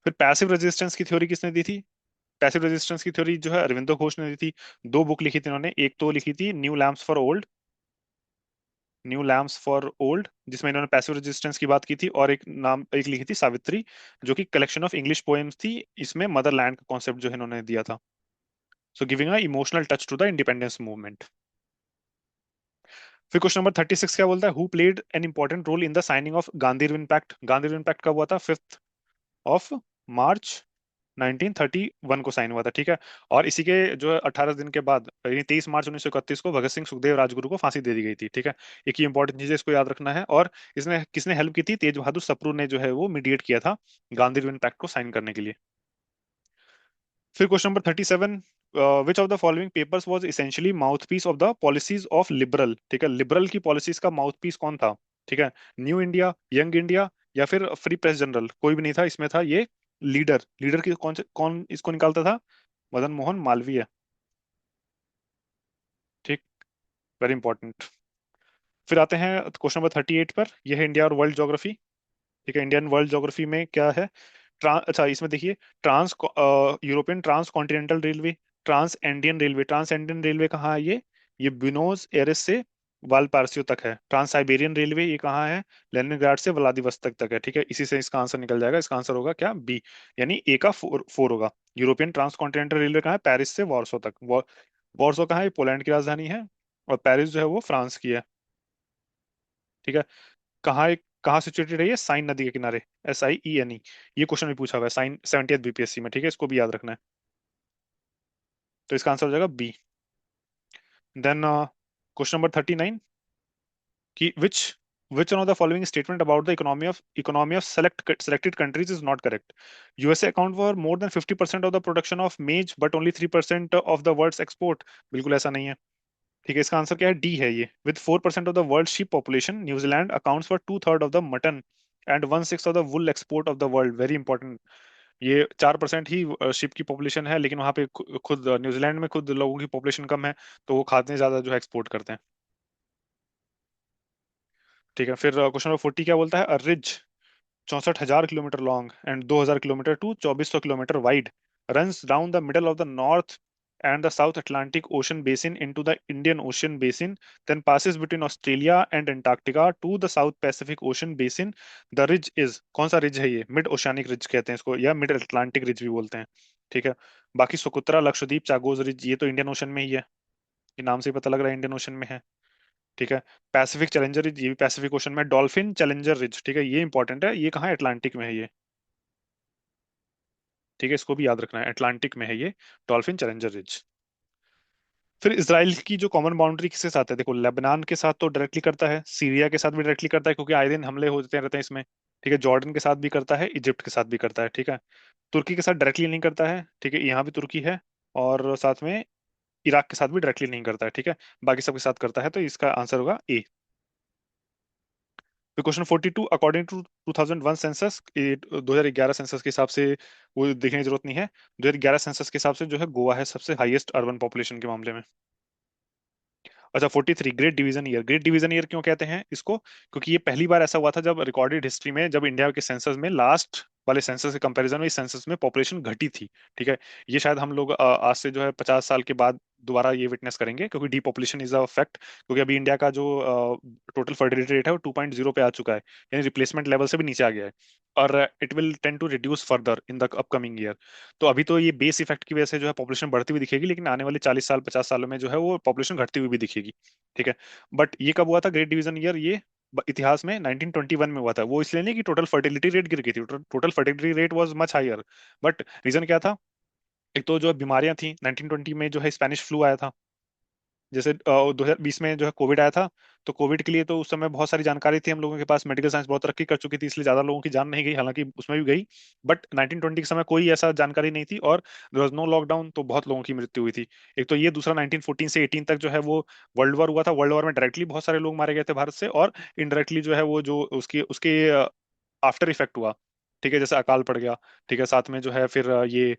A: फिर पैसिव रेजिस्टेंस की थ्योरी किसने दी थी? पैसिव रेजिस्टेंस की थ्योरी जो है अरविंदो घोष ने दी थी। दो बुक लिखी थी इन्होंने, एक तो लिखी थी new lamps for old, new lamps for old, जिसमें इन्होंने पैसिव रेजिस्टेंस की बात की थी। और एक लिखी थी सावित्री, जो कि कलेक्शन ऑफ इंग्लिश पोएम्स थी। इसमें मदरलैंड का कॉन्सेप्ट जो है इन्होंने दिया था। So giving a emotional touch to the independence movement. फिर क्वेश्चन नंबर 36 क्या बोलता है? Who played an important role in the signing of Gandhi pact? Gandhi pact कब हुआ था? 5 मार्च 1931 को साइन हुआ था। ठीक है। और इसी के जो है 18 दिन के बाद, यानी 23 मार्च 1931 को भगत सिंह सुखदेव राजगुरु को फांसी दे दी गई थी। ठीक है। एक ही इंपॉर्टेंट चीज है, इसको याद रखना है। और इसने किसने हेल्प की थी? तेज बहादुर सप्रू ने जो है वो मीडिएट किया था गांधी पैक्ट को साइन करने के लिए। फिर question number 37, which of the following papers was essentially mouthpiece of the policies of liberal? ठीक है। लिबरल की पॉलिसीज का माउथपीस कौन था? ठीक है। न्यू इंडिया, यंग इंडिया, या फिर फ्री प्रेस जनरल? कोई भी नहीं था इसमें, था ये लीडर। लीडर की कौन इसको निकालता था? मदन मोहन मालवीय। ठीक, वेरी इंपॉर्टेंट। फिर आते हैं क्वेश्चन नंबर 38 पर, यह है इंडिया और वर्ल्ड ज्योग्राफी। ठीक है। इंडियन वर्ल्ड ज्योग्राफी में क्या है? अच्छा, इसमें देखिए, trans European transcontinental railway, trans Andean railway कहाँ है? ये ब्यूनोस एयरेस से वालपार्सियो तक है। ट्रांस साइबेरियन रेलवे ये कहाँ है? लेनिनग्राड से व्लादिवोस्तोक तक है। ठीक है। इसी से इसका आंसर निकल जाएगा। इसका आंसर होगा क्या? बी, यानी ए का फोर फोर होगा। यूरोपियन ट्रांस कॉन्टिनेंटल रेलवे कहाँ है? पेरिस से वॉर्सो तक। वॉर्सो कहाँ है? पोलैंड की राजधानी है। और पेरिस जो है वो फ्रांस की है। ठीक है। कहाँ सिचुएटेड है ये? साइन नदी के किनारे। SIENE। ये क्वेश्चन भी पूछा हुआ है साइन 70th BPSC में, ठीक है, इसको भी याद रखना है। तो इसका आंसर हो जाएगा बी। देन क्वेश्चन नंबर 39, कि which one of the following statement about the economy of selected countries is not correct? USA account for more than 50% of the production of maize but only 3% of the world's export। बिल्कुल ऐसा नहीं है। ठीक है, इसका answer क्या है? D है ये। With 4% of the world sheep population, New Zealand accounts for 2/3 of the mutton and 1/6 of the wool export of the world. Very important. ये 4% ही शिप की पॉपुलेशन है, लेकिन वहां पे खुद न्यूजीलैंड में खुद लोगों की पॉपुलेशन कम है, तो वो खाद्य ज्यादा जो है एक्सपोर्ट करते हैं। ठीक है, फिर क्वेश्चन नंबर 40 क्या बोलता है? A ridge 64,000 kilometre long and 2,000 kilometre to 2,400 kilometre wide runs down the middle of the North and the South Atlantic Ocean basin into the Indian Ocean basin, then passes between Australia and Antarctica to the South Pacific Ocean basin. The ridge is, कौन सा ridge है ये? Mid oceanic ridge कहते हैं इसको, या mid Atlantic ridge भी बोलते हैं। ठीक है। बाकी सुकुत्रा, लक्षद्वीप, चागोज रिज, ये तो इंडियन ओशन में ही है। ये नाम से ही पता लग रहा है इंडियन ओशन में है। ठीक है। पैसिफिक चैलेंजर रिज, ये भी पैसिफिक ओशन में। डॉल्फिन चैलेंजर रिज, ठीक है, ये इंपॉर्टेंट है, ये कहाँ है? अटलांटिक में है ये। ठीक है, इसको भी याद रखना है, अटलांटिक में है ये। Dolphin challenger ridge. फिर इसराइल की जो कॉमन बाउंड्री किसके साथ है? देखो, लेबनान के साथ तो डायरेक्टली करता है, सीरिया के साथ भी डायरेक्टली करता है क्योंकि आए दिन हमले होते रहते हैं इसमें। ठीक है, जॉर्डन के साथ भी करता है, इजिप्ट के साथ भी करता है। ठीक है। तुर्की के साथ डायरेक्टली नहीं करता है, ठीक है, यहाँ भी तुर्की है। और साथ में इराक के साथ भी डायरेक्टली नहीं करता है। ठीक है। बाकी सबके साथ करता है, तो इसका आंसर होगा ए। फिर question 42, according to 2001 census, 2011 census के हिसाब से, वो देखने की जरूरत नहीं है। 2011 सेंसस के हिसाब से जो है गोवा है सबसे हाईएस्ट अर्बन पॉपुलेशन के मामले में। अच्छा, 43, great division year. Great division year क्यों कहते हैं इसको? क्योंकि ये पहली बार ऐसा हुआ था जब रिकॉर्डेड हिस्ट्री में, जब इंडिया के सेंसस में लास्ट वाले सेंसस के कंपैरिजन में इस सेंसस में पॉपुलेशन घटी थी। ठीक है। ये शायद हम लोग आज से जो है 50 साल के बाद दोबारा ये विटनेस करेंगे, क्योंकि डीपॉपुलेशन इज अ फैक्ट। क्योंकि अभी इंडिया का जो टोटल फर्टिलिटी रेट है वो 2.0 पे आ चुका है, यानी रिप्लेसमेंट लेवल से भी नीचे आ गया है। और it will tend to reduce further in the upcoming year. तो अभी तो ये बेस इफेक्ट की वजह से जो है पॉपुलेशन बढ़ती हुई दिखेगी, लेकिन आने वाले 40 साल 50 सालों में जो है वो पॉपुलेशन घटती हुई भी दिखेगी। ठीक है। बट ये कब हुआ था ग्रेट डिवीजन ईयर? ये इतिहास में 1921 में हुआ था। वो इसलिए नहीं कि टोटल फर्टिलिटी रेट गिर गई थी, total fertility rate was much higher. But reason क्या था? एक तो जो बीमारियां थी, 1920 में जो है स्पेनिश फ्लू आया था। जैसे 2020 में जो है कोविड आया था। तो कोविड के लिए तो उस समय बहुत सारी जानकारी थी हम लोगों के पास, मेडिकल साइंस बहुत तरक्की कर चुकी थी, इसलिए ज्यादा लोगों की जान नहीं गई, हालांकि उसमें भी गई। बट 1920 के समय कोई ऐसा जानकारी नहीं थी, और देयर वाज नो लॉकडाउन, तो बहुत लोगों की मृत्यु हुई थी। एक तो ये, दूसरा 1914 से 18 तक जो है वो वर्ल्ड वॉर हुआ था। वर्ल्ड वॉर में डायरेक्टली बहुत सारे लोग मारे गए थे भारत से, और इनडायरेक्टली जो है वो जो उसके उसके आफ्टर इफेक्ट हुआ। ठीक है, जैसे अकाल पड़ गया। ठीक है, साथ में जो है फिर ये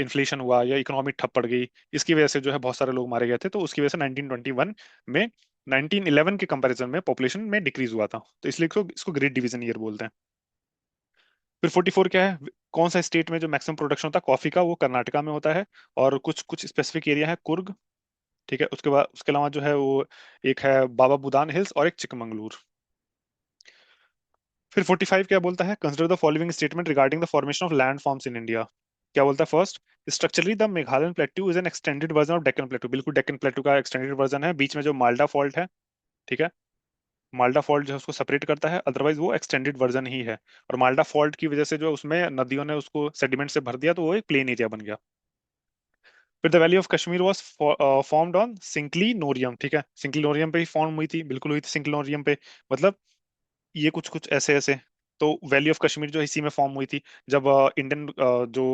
A: इन्फ्लेशन हुआ, या इकोनॉमिक ठप पड़ गई। इसकी वजह से जो है बहुत सारे लोग मारे गए थे, तो उसकी वजह से 1921 में 1911 के कंपैरिजन में पॉपुलेशन में डिक्रीज हुआ था। तो इसलिए इसको इसको ग्रेट डिवीजन ईयर बोलते हैं। फिर 44 क्या है? कौन सा स्टेट में जो मैक्सिमम प्रोडक्शन होता है कॉफी का? वो कर्नाटका में होता है। और कुछ कुछ स्पेसिफिक एरिया है, कुर्ग। ठीक है, उसके बाद उसके अलावा जो है वो एक है बाबा बुदान हिल्स, और एक चिकमंगलूर। फिर 45 क्या बोलता है? Consider the following statement regarding the formation of land forms in India. क्या बोलता है? First, structurally the Meghalayan plateau is an extended version of Deccan plateau. बिल्कुल डेक्कन प्लेट्यू का एक्सटेंडेड वर्जन है। बीच में जो माल्डा फॉल्ट है, ठीक है, माल्डा फॉल्ट जो है उसको सेपरेट करता है, अदरवाइज वो एक्सटेंडेड वर्जन ही है। और माल्डा फॉल्ट की वजह से जो उसमें नदियों ने उसको सेडिमेंट से भर दिया, तो वो एक प्लेन एरिया बन गया। फिर the valley of Kashmir was formed on synclinorium. ठीक है, सिंकली नोरियम पे ही फॉर्म हुई थी, बिल्कुल हुई थी सिंकली नोरियम पे। मतलब ये कुछ कुछ ऐसे ऐसे। तो वैली ऑफ कश्मीर जो इसी में फॉर्म हुई थी, जब इंडियन जो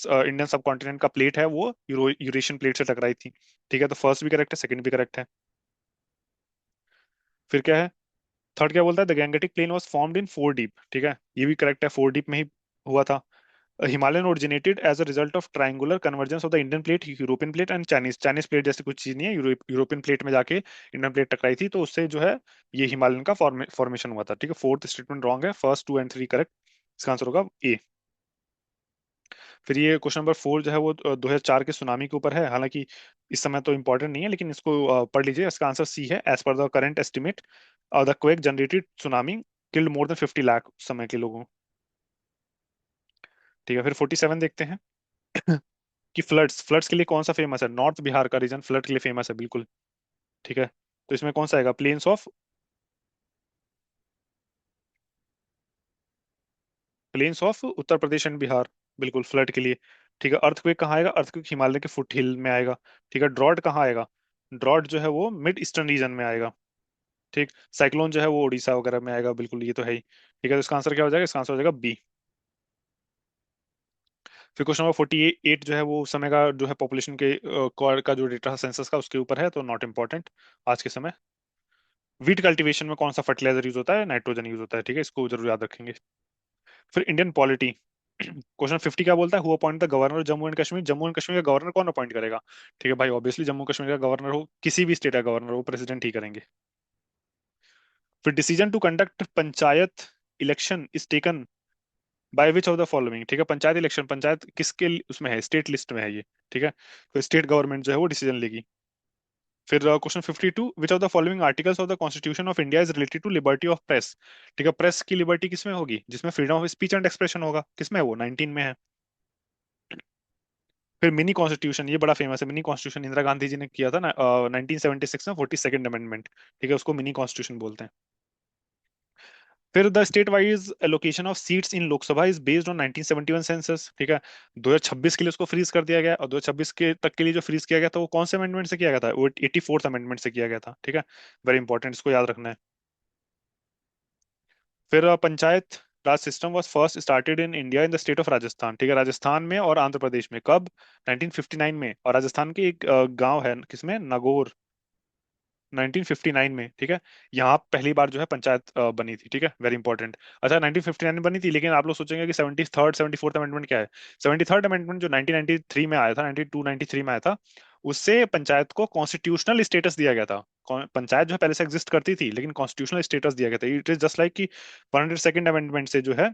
A: इंडियन सब कॉन्टिनेंट का प्लेट है वो यूरेशियन प्लेट से टकराई थी। ठीक है, तो फर्स्ट भी करेक्ट है, सेकंड भी करेक्ट है। फिर क्या है? थर्ड क्या बोलता है? The Gangetic plain was formed in foredeep. ठीक है, ये भी करेक्ट है, फोर डीप में ही हुआ था। Himalayan originated as a result of triangular convergence of the Indian plate, European plate and Chinese. Chinese plate जैसी कुछ चीज नहीं है, यूरोपियन प्लेट में जाके इंडियन प्लेट टकराई थी, तो उससे जो है ये हिमालयन का फॉर्मेशन हुआ था। ठीक है, फोर्थ स्टेटमेंट रॉन्ग है, first two and three correct. इसका आंसर होगा ए। फिर ये क्वेश्चन नंबर 4 जो है वो 2004 के सुनामी के ऊपर है, हालांकि इस समय तो इंपॉर्टेंट नहीं है, लेकिन इसको पढ़ लीजिए। इसका आंसर सी है। As per the current estimate the quake generated tsunami killed more than 50 lakh उस समय के लोगों। ठीक है, फिर 47 देखते हैं। कि फ्लड्स, फ्लड्स के लिए कौन सा फेमस है? नॉर्थ बिहार का रीजन फ्लड के लिए फेमस है, बिल्कुल। ठीक है, तो इसमें कौन सा आएगा? Plains of, plains of Uttar Pradesh and Bihar, बिल्कुल फ्लड के लिए। ठीक है, अर्थक्वेक कहाँ आएगा? अर्थक्वेक हिमालय के फुट हिल में आएगा। ठीक है, ड्रॉट कहाँ आएगा? ड्रॉट जो है वो मिड ईस्टर्न रीजन में आएगा। ठीक, साइक्लोन जो है वो उड़ीसा वगैरह में आएगा, बिल्कुल, ये तो है ही। ठीक है, तो इसका आंसर क्या हो जाएगा? इसका आंसर हो जाएगा बी। फिर क्वेश्चन नंबर 48 जो है वो उस समय का जो है पॉपुलेशन के का जो डेटा सेंसस का उसके ऊपर है, तो नॉट इम्पॉर्टेंट आज के समय। वीट कल्टीवेशन में कौन सा फर्टिलाइजर यूज होता है? नाइट्रोजन यूज होता है, ठीक है, इसको जरूर याद रखेंगे। फिर इंडियन पॉलिटी, क्वेश्चन 50 क्या बोलता है? Who appoint the governor Jammu and Kashmir? Jammu and Kashmir का गवर्नर कौन अपॉइंट करेगा? ठीक है भाई, ऑब्वियसली जम्मू कश्मीर का गवर्नर हो, किसी भी स्टेट का गवर्नर हो, प्रेसिडेंट ही करेंगे। फिर decision to conduct panchayat election is taken by which of the following? ठीक है, पंचायत इलेक्शन, पंचायत किसके उसमें है? स्टेट लिस्ट में है ये। ठीक है, तो स्टेट गवर्नमेंट जो है वो डिसीजन लेगी। फिर question 52, which of the following articles of the constitution of India is related to liberty of press? ठीक है, प्रेस की लिबर्टी किसमें होगी? जिसमें freedom of speech and expression होगा, किसमें है वो? 19 में है। फिर मिनी कॉन्स्टिट्यूशन, ये बड़ा फेमस है, मिनी कॉन्स्टिट्यूशन इंदिरा गांधी जी ने किया था ना 1976 में, 42nd अमेंडमेंट। ठीक है, उसको मिनी कॉन्स्टिट्यूशन बोलते हैं। फिर the state wise allocation of seats in Lok Sabha is based on 1971 census. ठीक है, 2026 के लिए उसको फ्रीज कर दिया गया, और 2026 के तक के लिए जो फ्रीज किया गया था वो कौन से अमेंडमेंट से किया गया था? वो 84th अमेंडमेंट से किया गया था। ठीक है, वेरी इंपॉर्टेंट, इसको याद रखना है। फिर panchayat raj system was first started in India in the state of Rajasthan. ठीक है, राजस्थान में और आंध्र प्रदेश में कब? 1959 में। और राजस्थान के एक गांव है किसमें? नागौर, 1959 में। ठीक है, यहाँ पहली बार जो है पंचायत बनी थी। ठीक है, वेरी इंपॉर्टेंट। अच्छा, 1959 में बनी थी, लेकिन आप लोग सोचेंगे कि 73rd 74th अमेंडमेंट क्या है? 73rd अमेंडमेंट जो 1993 में आया था, 92 93 में आया था, उससे पंचायत को कॉन्स्टिट्यूशनल स्टेटस दिया गया था। पंचायत जो है पहले से एग्जिस्ट करती थी, लेकिन कॉन्स्टिट्यूशनल स्टेटस दिया गया था। इट इज जस्ट लाइक कि 102nd अमेंडमेंट से जो है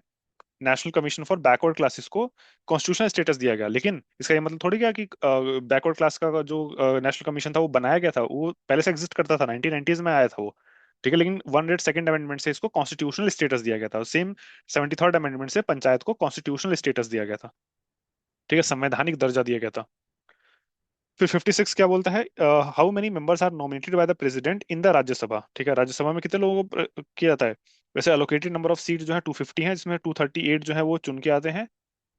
A: national commission for backward classes को कॉन्स्टिट्यूशनल स्टेटस दिया गया। लेकिन इसका ये मतलब थोड़ी क्या कि बैकवर्ड क्लास का जो नेशनल कमीशन था वो बनाया गया था, वो पहले से एग्जिस्ट करता था, 1990s में आया था वो। ठीक है, लेकिन 102nd अमेंडमेंट से इसको कॉन्स्टिट्यूशनल स्टेटस दिया गया था। सेम 73rd अमेंडमेंट से पंचायत को कॉन्स्टिट्यूशनल स्टेटस दिया गया था। ठीक है, संवैधानिक दर्जा दिया गया था। फिर 56 क्या बोलता है? How many members are nominated by the president in the Rajya Sabha? ठीक है, राज्यसभा में कितने लोगों को किया जाता है? वैसे अलोकेटेड नंबर ऑफ सीट जो है 250 है, जिसमें 238 जो है वो चुन के आते हैं,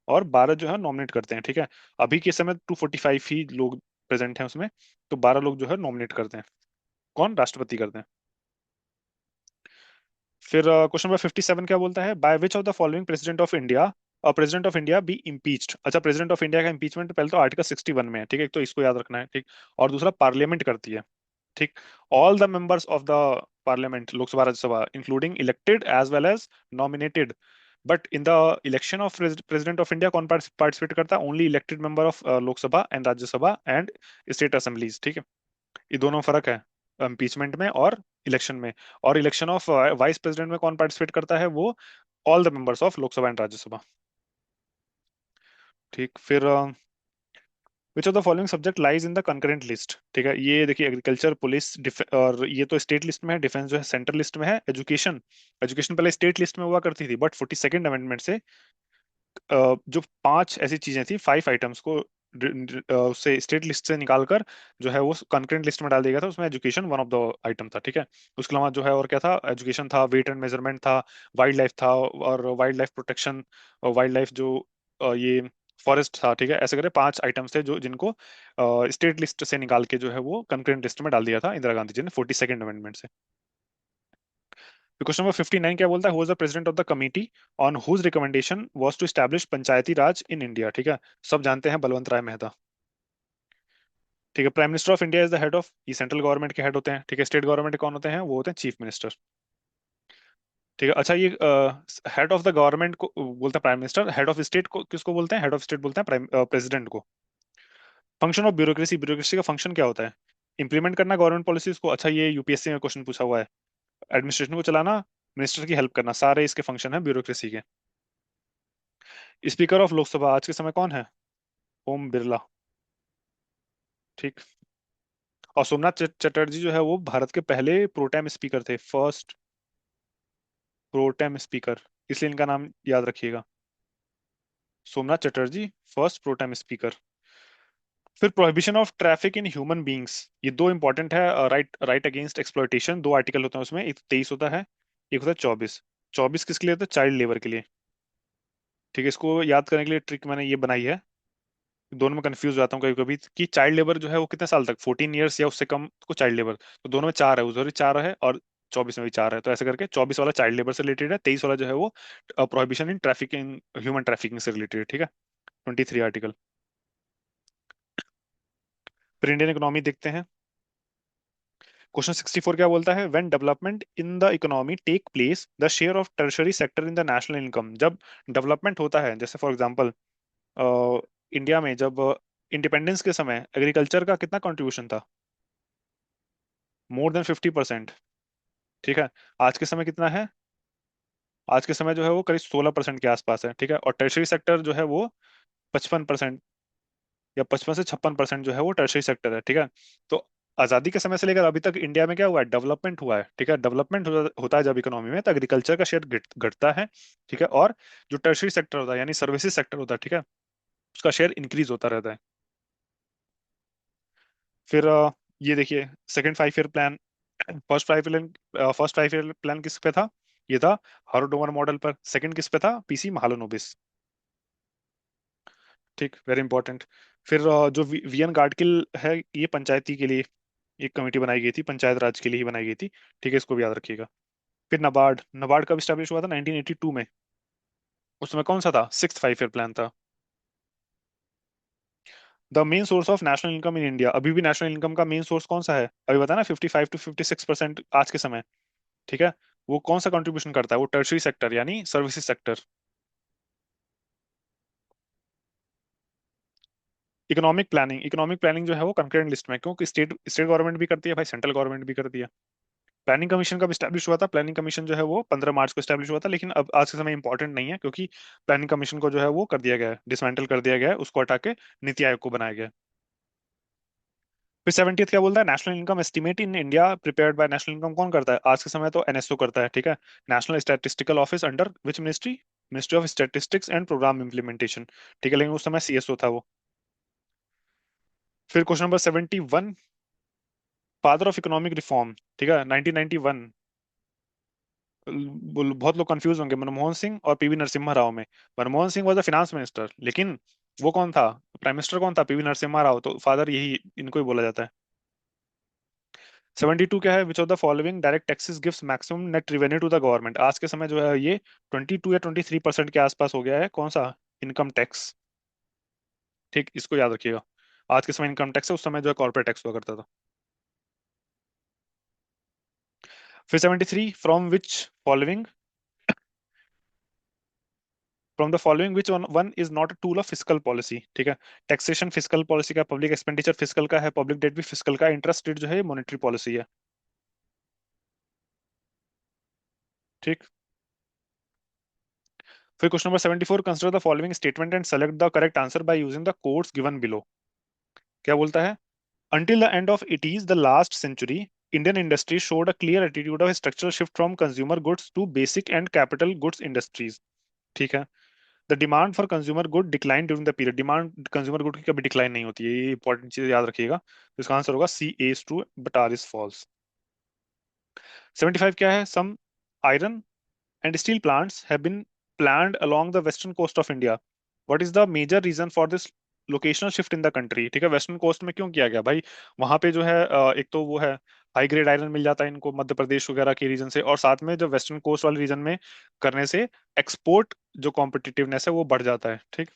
A: और 12 जो है नॉमिनेट करते हैं। ठीक है, अभी के समय 245 ही लोग प्रेजेंट हैं उसमें, तो 12 लोग जो है नॉमिनेट करते हैं। कौन? राष्ट्रपति करते हैं। फिर क्वेश्चन नंबर 57 क्या बोलता है? By which of the following president of India president of India be impeached? अच्छा, प्रेसिडेंट ऑफ इंडिया का इम्पीचमेंट पहले तो आर्टिकल 61 में है। ठीक है, एक तो इसको याद रखना है। ठीक, और दूसरा पार्लियामेंट करती है। ठीक, all the members of the parliament, Lok Sabha Rajya Sabha, including elected as well as nominated, but in the election of president of India कौन पार्टिसिपेट करता है? Only elected member of Lok Sabha and Rajya Sabha and state assemblies. ठीक है, ये दोनों फर्क है इम्पीचमेंट में और इलेक्शन में। और इलेक्शन ऑफ वाइस प्रेसिडेंट में कौन पार्टिसिपेट करता है? वो all the members of Lok Sabha and Rajya Sabha. ठीक, फिर विच of the following subject lies in the concurrent list? ठीक है, ये देखिए, एग्रीकल्चर, पुलिस, और ये तो स्टेट लिस्ट में है, डिफेंस जो है सेंट्रल लिस्ट में है, एजुकेशन, एजुकेशन पहले स्टेट लिस्ट में हुआ करती थी, बट 42nd अमेंडमेंट से जो 5 ऐसी चीजें थी, 5 आइटम्स को उससे स्टेट लिस्ट से निकालकर जो है वो कंकरेंट लिस्ट में डाल दिया गया था, उसमें education one of the item था। ठीक है, उसके अलावा जो है और क्या था? एजुकेशन था, वेट एंड मेजरमेंट था, वाइल्ड लाइफ था, और वाइल्ड लाइफ प्रोटेक्शन, और वाइल्ड लाइफ जो ये फॉरेस्ट था। ठीक है, ऐसे करके 5 आइटम्स थे जो जिनको स्टेट लिस्ट से निकाल के जो है वो कंकरेंट लिस्ट में डाल दिया था इंदिरा गांधी जी ने 42nd अमेंडमेंट से। क्वेश्चन नंबर 59 क्या बोलता है? Who is the president of the committee on whose recommendation was to establish panchayati raj in India? ठीक है, सब जानते हैं, बलवंत राय मेहता। ठीक है, prime minister of India is the head of, ये सेंट्रल गवर्नमेंट के हेड होते हैं। ठीक है, स्टेट गवर्नमेंट के कौन होते हैं? वो होते हैं चीफ मिनिस्टर। ठीक है, अच्छा, ये हेड ऑफ द गवर्नमेंट को बोलता है prime minister, head of state को किसको बोलते हैं? हेड ऑफ स्टेट बोलते हैं प्राइम प्रेसिडेंट को। फंक्शन ऑफ ब्यूरोक्रेसी, ब्यूरोक्रेसी का फंक्शन क्या होता है? इंप्लीमेंट करना गवर्नमेंट पॉलिसीज को। अच्छा, ये यूपीएससी में क्वेश्चन पूछा हुआ है। एडमिनिस्ट्रेशन को चलाना, मिनिस्टर की हेल्प करना, सारे इसके फंक्शन है ब्यूरोक्रेसी के। स्पीकर ऑफ लोकसभा आज के समय कौन है? ओम बिरला। ठीक, और सोमनाथ चटर्जी जो है वो भारत के पहले प्रोटेम स्पीकर थे, फर्स्ट प्रोटेम स्पीकर, इसलिए इनका नाम याद रखिएगा। Somnath Chatterjee, first protem speaker. फिर prohibition of traffic in human beings, ये दो इंपॉर्टेंट है। राइट राइट अगेंस्ट एक्सप्लॉइटेशन, दो आर्टिकल होते हैं उसमें, एक 23 होता है, एक होता है 24। 24 किसके लिए होता है? चाइल्ड लेबर के लिए। ठीक है, इसको याद करने के लिए ट्रिक मैंने ये बनाई है। दोनों में कंफ्यूज हो जाता हूँ कभी कभी कि चाइल्ड लेबर जो है वो कितने साल तक, 14 ईयर्स या उससे कम को चाइल्ड लेबर, तो दोनों में चार है, उधर भी चार है और 24 में भी चार है। तो ऐसे करके 24 वाला चाइल्ड लेबर से रिलेटेड है, 23 वाला जो है वो प्रोहिबिशन इन ट्रैफिकिंग, ह्यूमन ट्रैफिकिंग से रिलेटेड है। ठीक है, 23 आर्टिकल। फिर इंडियन इकोनॉमी देखते हैं। क्वेश्चन 64 क्या बोलता है? When development in the economy take place the share of tertiary sector in the national income, जब डेवलपमेंट होता है, जैसे फॉर एग्जांपल इंडिया में जब इंडिपेंडेंस के समय एग्रीकल्चर का कितना कंट्रीब्यूशन था? मोर देन 50%। ठीक है, आज के समय कितना है? आज के समय जो है वो करीब 16% के आसपास है। ठीक है, और टर्शरी सेक्टर जो है वो 55% या 55 से 56% जो है वो टर्शरी सेक्टर है। ठीक है, तो आजादी के समय से लेकर अभी तक इंडिया में क्या हुआ है? डेवलपमेंट हुआ है। ठीक है, डेवलपमेंट होता है जब इकोनॉमी में, तो एग्रीकल्चर का शेयर घटता है। ठीक है, और जो टर्शरी सेक्टर होता है यानी सर्विसेज सेक्टर होता है, ठीक है, उसका शेयर इंक्रीज होता रहता है। फिर ये देखिए, second 5 year plan, first 5 year plan किस पे था? ये था हारोडोवर मॉडल पर। सेकंड किस पे था? पीसी महालनोबिस। ठीक, वेरी इंपॉर्टेंट। फिर जो वीएन गाडगिल है, ये पंचायती के लिए एक कमेटी बनाई गई थी, पंचायत राज के लिए ही बनाई गई थी। ठीक है, इसको भी याद रखिएगा। फिर नबार्ड, नबार्ड कब स्टैब्लिश हुआ था? 1982 में। उस समय कौन सा था? सिक्स्थ 5 ईयर प्लान था। The main source of national income in India, अभी भी नेशनल इनकम का मेन सोर्स कौन सा है? अभी बताया ना, 55 to 56% आज के समय। ठीक है, वो कौन सा कंट्रीब्यूशन करता है? वो टर्शरी सेक्टर यानी सर्विसेज सेक्टर। इकोनॉमिक प्लानिंग जो है वो कंकरेंट लिस्ट में है, क्योंकि स्टेट स्टेट गवर्नमेंट भी करती है भाई, सेंट्रल गवर्नमेंट भी करती है। प्लानिंग कमीशन कब स्टैब्लिश हुआ था? प्लानिंग कमीशन जो है वो 15 मार्च को स्टैब्लिश हुआ था, लेकिन अब आज के समय इंपॉर्टेंट नहीं है, क्योंकि प्लानिंग कमीशन को जो है वो कर दिया गया है, डिसमेंटल कर दिया गया है, उसको हटा के नीति आयोग को बनाया गया है। फिर 70th क्या बोलता है? National income estimate in India prepared by national income कौन करता है? आज के समय तो एनएसओ करता है। ठीक है, national statistical office under which ministry? Ministry of statistics and programme implementation. ठीक है, लेकिन उस समय सीएसओ था वो। फिर question number 71, father of economic reform. ठीक है, 1991। बहुत लोग कंफ्यूज होंगे मनमोहन सिंह और पीवी नरसिम्हा राव में। Manmohan Singh was the finance minister, लेकिन वो कौन था? प्राइम मिनिस्टर कौन था? पीवी नरसिम्हा राव, तो फादर यही इनको ही बोला जाता है। 72 क्या है? Which of the following direct taxes gives maximum net revenue to the government, आज के समय जो है ये 22 या 23% के आसपास हो गया है। कौन सा? Income tax. ठीक, इसको याद रखिएगा। आज के समय इनकम टैक्स है, उस समय जो है कॉर्पोरेट टैक्स हुआ करता था। फिर 73, from the following which one is not a tool of physical policy. ठीक है, टैक्सेशन फिजिकल पॉलिसी का, पब्लिक एक्सपेंडिचर फिजिकल का है, पब्लिक डेट भी फिजिकल का है, इंटरेस्ट रेट जो है मॉनेटरी पॉलिसी है। ठीक, फिर question number 74, consider the following statement and select the correct answer by using the codes given below. क्या बोलता है? Until the end of it is the last century, Indian industry showed a clear attitude of structural shift from consumer goods to basic and capital goods industries. ठीक है, the demand for consumer good declined during the period, demand consumer good की कभी decline नहीं होती है, ये important चीज याद रखिएगा। तो इसका आंसर होगा C as to but R is false. 75 क्या है? Some iron and steel plants have been planned along the western coast of India. What is the major reason for this locational shift in the country? ठीक है, western coast में क्यों किया गया भाई? वहां पे जो है एक तो वो है, हाई ग्रेड आयरन मिल जाता है इनको मध्य प्रदेश वगैरह के रीजन से, और साथ में जो वेस्टर्न कोस्ट वाले रीजन में करने से एक्सपोर्ट जो कॉम्पिटिटिवनेस है वो बढ़ जाता है। ठीक,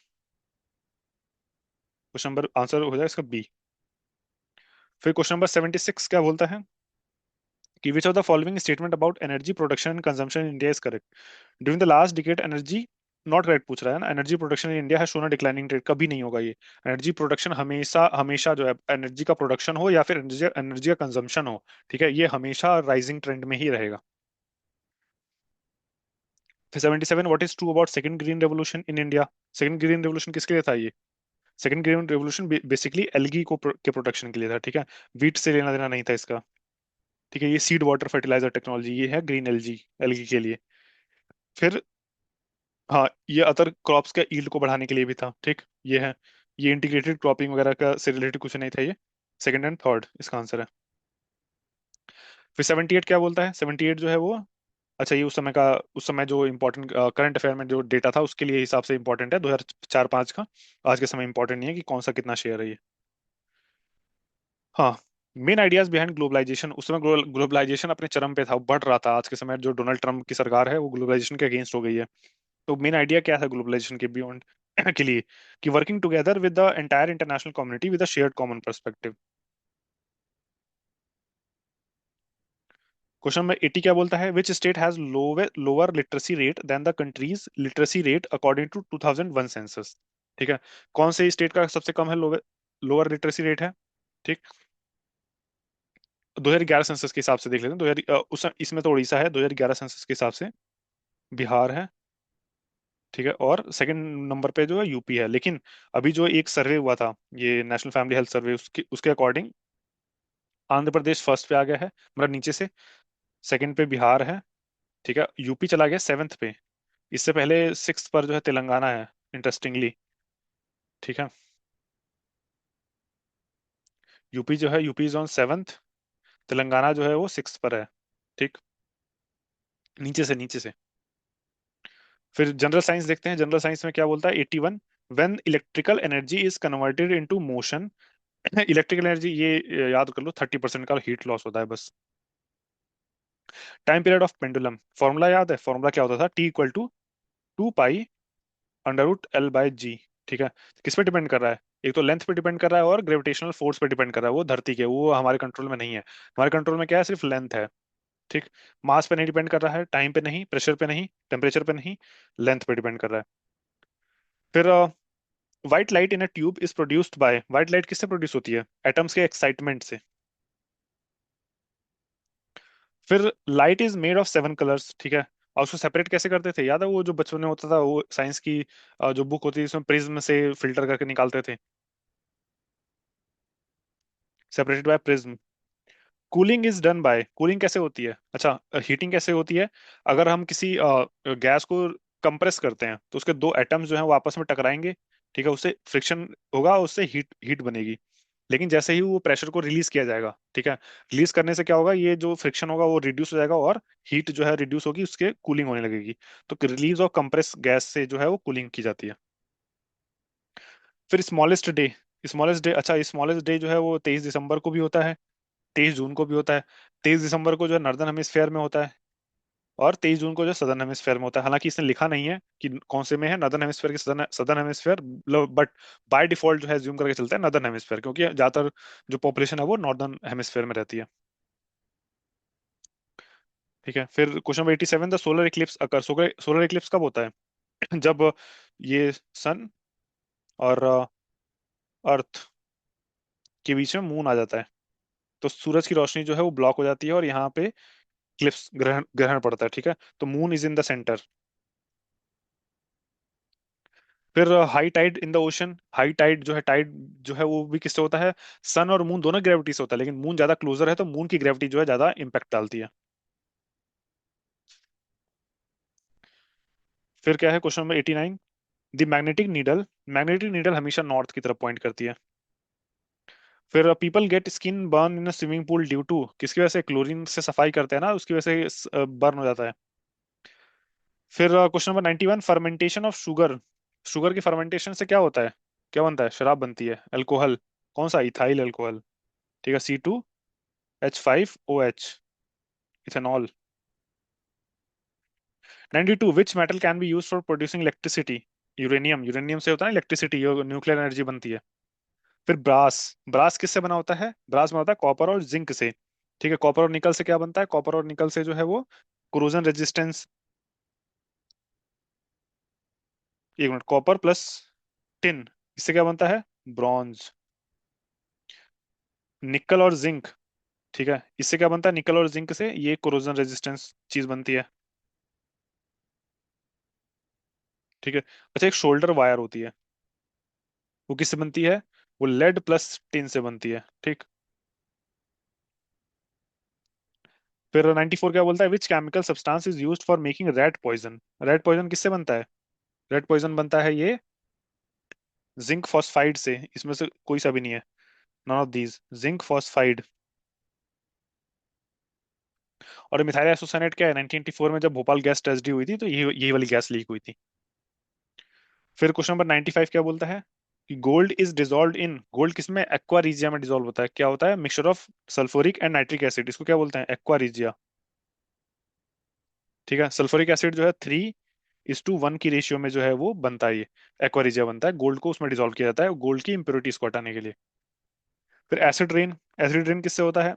A: क्वेश्चन नंबर आंसर हो जाए इसका बी। फिर क्वेश्चन नंबर 76 क्या बोलता है कि विच of the following statement about energy production and consumption in India is correct? During the last decade energy, not correct पूछ रहा है ना, एनर्जी प्रोडक्शन इन इंडिया है शोन डिक्लाइनिंग ट्रेंड, कभी नहीं होगा ये। एनर्जी प्रोडक्शन हमेशा हमेशा जो है, एनर्जी का प्रोडक्शन हो या फिर एनर्जी एनर्जी का कंजम्पशन हो, ठीक है, ये हमेशा राइजिंग ट्रेंड में ही रहेगा। फिर 77, what is true about second green revolution in India? Second green revolution किसके लिए था ये? Second green revolution basically algae के प्रोटेक्शन के लिए था। ठीक है, वीट से लेना देना नहीं था इसका। ठीक है, ये सीड वाटर फर्टिलाइजर टेक्नोलॉजी, ये है ग्रीन एलजी, एल्गी के लिए। फिर हाँ, ये अदर क्रॉप्स के ईल्ड को बढ़ाने के लिए भी था। ठीक, ये है। ये इंटीग्रेटेड क्रॉपिंग वगैरह का से रिलेटेड कुछ नहीं था ये। सेकंड एंड थर्ड इसका आंसर है। फिर 78 क्या बोलता है? 78 जो है वो, अच्छा ये उस समय का, उस समय जो इम्पोर्टेंट करंट अफेयर में जो डेटा था उसके लिए हिसाब से इम्पोर्टेंट है, 2004-5 का। आज के समय इम्पोर्टेंट नहीं है कि कौन सा कितना शेयर है ये। हाँ। मेन आइडियाज बिहाइंड ग्लोबलाइजेशन, उस समय ग्लोबलाइजेशन अपने चरम पे था, बढ़ रहा था। आज के समय जो डोनाल्ड ट्रम्प की सरकार है वो ग्लोबलाइजेशन के अगेंस्ट हो गई है। तो मेन आइडिया क्या था ग्लोबलाइजेशन के बियॉन्ड के लिए? कि working together with the entire international community with a shared common perspective. Question number 80 क्या बोलता है? Which state has lower literacy rate than the country's literacy rate according to 2001 census. ठीक है। कौन से स्टेट का सबसे कम है लोअर लोअर लिटरेसी रेट है? ठीक। 2011 सेंसस के हिसाब से देख लेते हैं। 2000 उस इसमें तो उड़ीसा है 2011 सेंसस के हिसाब से। बिहार है। ठीक है। और सेकंड नंबर पे जो है यूपी है। लेकिन अभी जो एक सर्वे हुआ था, ये नेशनल फैमिली हेल्थ सर्वे, उसके उसके अकॉर्डिंग आंध्र प्रदेश फर्स्ट पे आ गया है, मतलब नीचे से। सेकंड पे बिहार है। ठीक है। यूपी चला गया सेवेंथ पे। इससे पहले सिक्स पर जो है तेलंगाना है, इंटरेस्टिंगली। ठीक है। यूपी जो है, UP is on seventh. Telangana जो है वो सिक्स पर है। ठीक। नीचे से। फिर जनरल साइंस देखते हैं। जनरल साइंस में क्या बोलता है? 81, when electrical energy is converted into motion. Electrical energy ये याद कर लो, 30% का हीट लॉस होता है बस। Time period of pendulum, formula याद है? फॉर्मूला क्या होता था? T = 2 pi under root L by G. ठीक है। किस पे डिपेंड कर रहा है? एक तो लेंथ पे डिपेंड कर रहा है और ग्रेविटेशनल फोर्स पे डिपेंड कर रहा है, वो धरती के, वो हमारे कंट्रोल में नहीं है। हमारे कंट्रोल में क्या है? सिर्फ लेंथ है। ठीक। मास पे नहीं डिपेंड कर रहा है, टाइम पे नहीं, प्रेशर पे नहीं, टेम्परेचर पे नहीं, लेंथ पे डिपेंड कर रहा है। फिर white light in a tube is produced by, white light किससे प्रोड्यूस होती है? एटम्स के एक्साइटमेंट से। फिर light is made of 7 colours. ठीक है। और उसको सेपरेट कैसे करते थे? याद है वो जो बचपन में होता था, वो साइंस की जो बुक होती थी उसमें प्रिज्म से फिल्टर करके निकालते थे। Separated by prism. Cooling is done by, cooling कैसे होती है? अच्छा, हीटिंग कैसे होती है? अगर हम किसी गैस को कंप्रेस करते हैं तो उसके दो एटम्स जो हैं वो आपस में टकराएंगे। ठीक है। उससे फ्रिक्शन होगा, उससे हीट हीट बनेगी। लेकिन जैसे ही वो प्रेशर को रिलीज किया जाएगा, ठीक है, रिलीज करने से क्या होगा? ये जो फ्रिक्शन होगा वो रिड्यूस हो जाएगा और हीट जो है रिड्यूस होगी, उसके कूलिंग होने लगेगी। तो रिलीज ऑफ कंप्रेस गैस से जो है वो कूलिंग की जाती है। फिर स्मॉलेस्ट डे, स्मॉलेस्ट डे, अच्छा स्मॉलेस्ट डे जो है वो 23 दिसंबर को भी होता है, 23 जून को भी होता है। 23 दिसंबर को जो है नॉर्दर्न हेमिस्फेयर में होता है, और 23 जून को जो सदर्न हेमिस्फेयर में होता है। हालांकि इसने लिखा नहीं है कि कौन से में है, नॉर्दर्न हेमिस्फेयर की southern southern hemisphere, but by default जो है ज्यूम करके चलता है नॉर्दर्न हेमिस्फेयर, क्योंकि ज्यादातर जो पॉपुलेशन है वो नॉर्दर्न हेमिस्फेयर में रहती है। ठीक है। फिर question number 87, the solar Eclipse occur, solar solar Eclipse कब होता है? जब ये सन और अर्थ के बीच में मून आ जाता है, तो सूरज की रोशनी जो है वो ब्लॉक हो जाती है और यहाँ पे क्लिप्स, ग्रहण ग्रहण पड़ता है। ठीक है। तो moon is in the centre. फिर high tide in the ocean, high tide जो है, टाइड जो है वो भी किससे होता है? सन और मून दोनों ग्रेविटी से होता है, लेकिन मून ज्यादा क्लोजर है तो मून की ग्रेविटी जो है ज्यादा इंपैक्ट डालती है। फिर क्या है question number 89, the magnetic needle हमेशा नॉर्थ की तरफ पॉइंट करती है। फिर people get skin burn in swimming pool due to, किसकी वजह से? क्लोरीन से सफाई करते हैं ना, उसकी वजह से बर्न हो जाता है। फिर question number 91, fermentation of sugar, sugar की फर्मेंटेशन से क्या होता है? क्या बनता है? शराब बनती है, अल्कोहल। कौन सा? Ethyl alcohol. ठीक है। C2H5OH, ethanol. 92, which metal can be use for producing electricity? Uranium, uranium से होता है इलेक्ट्रिसिटी, न्यूक्लियर एनर्जी बनती है। फिर ब्रास, ब्रास किससे बना होता है? ब्रास बना होता है कॉपर और जिंक से। ठीक है। कॉपर और निकल से क्या बनता है? कॉपर और निकल से जो है वो कोरोजन रेजिस्टेंस, एक मिनट, कॉपर प्लस टिन, इससे क्या बनता है? ब्रॉन्ज। निकल और जिंक, ठीक है, इससे क्या बनता है? निकल और जिंक से ये कोरोजन रेजिस्टेंस चीज बनती है। ठीक है। अच्छा, एक शोल्डर वायर होती है, वो किससे बनती है? वो लेड प्लस टिन से बनती है। ठीक। फिर 94 क्या बोलता है? Which chemical substance is used for making rat poison, rat poison किससे बनता है? रेड पॉइजन बनता है ये जिंक फॉस्फाइड से, इसमें से कोई सा भी नहीं है। None of these, zinc phosphide. और मिथाइल आइसोसाइनेट क्या है, 1984 में जब भोपाल गैस ट्रेजेडी हुई थी तो यही वाली गैस लीक हुई थी। फिर क्वेश्चन नंबर 95 क्या बोलता है कि gold is dissolve in, gold किसमें, एक्वा रीजिया में डिजोल्व होता है। क्या होता है, mixture of sulphuric and nitric acid, इसको क्या बोलते हैं, एक्वा रीजिया। ठीक है, सल्फ्यूरिक एसिड जो है 3:1 की रेशियो में जो है वो बनता है, ये एक्वा रीजिया बनता है, गोल्ड को उसमें डिजोल्व किया जाता है गोल्ड की इंप्योरिटीज को हटाने के लिए। फिर एसिड रेन, एसिड रेन किससे होता है,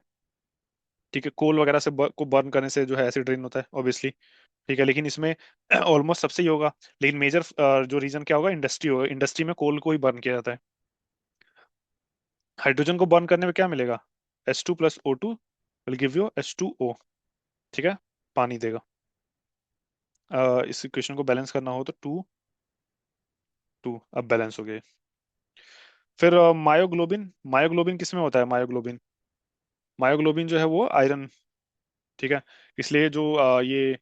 A: ठीक है, कोल वगैरह से को बर्न करने से जो है एसिड रेन होता है ऑब्वियसली। ठीक है, लेकिन इसमें ऑलमोस्ट सबसे ही होगा, लेकिन मेजर जो रीजन क्या होगा, इंडस्ट्री होगा, इंडस्ट्री में कोल को ही बर्न किया जाता है। हाइड्रोजन को बर्न करने में क्या मिलेगा, H2 + O2 will give you H2O। ठीक है, पानी देगा। इस इक्वेशन को बैलेंस करना हो तो 2 2, अब बैलेंस हो गए। फिर मायोग्लोबिन, मायोग्लोबिन किस में होता है, मायोग्लोबिन, मायोग्लोबिन जो है वो आयरन। ठीक है, इसलिए जो ये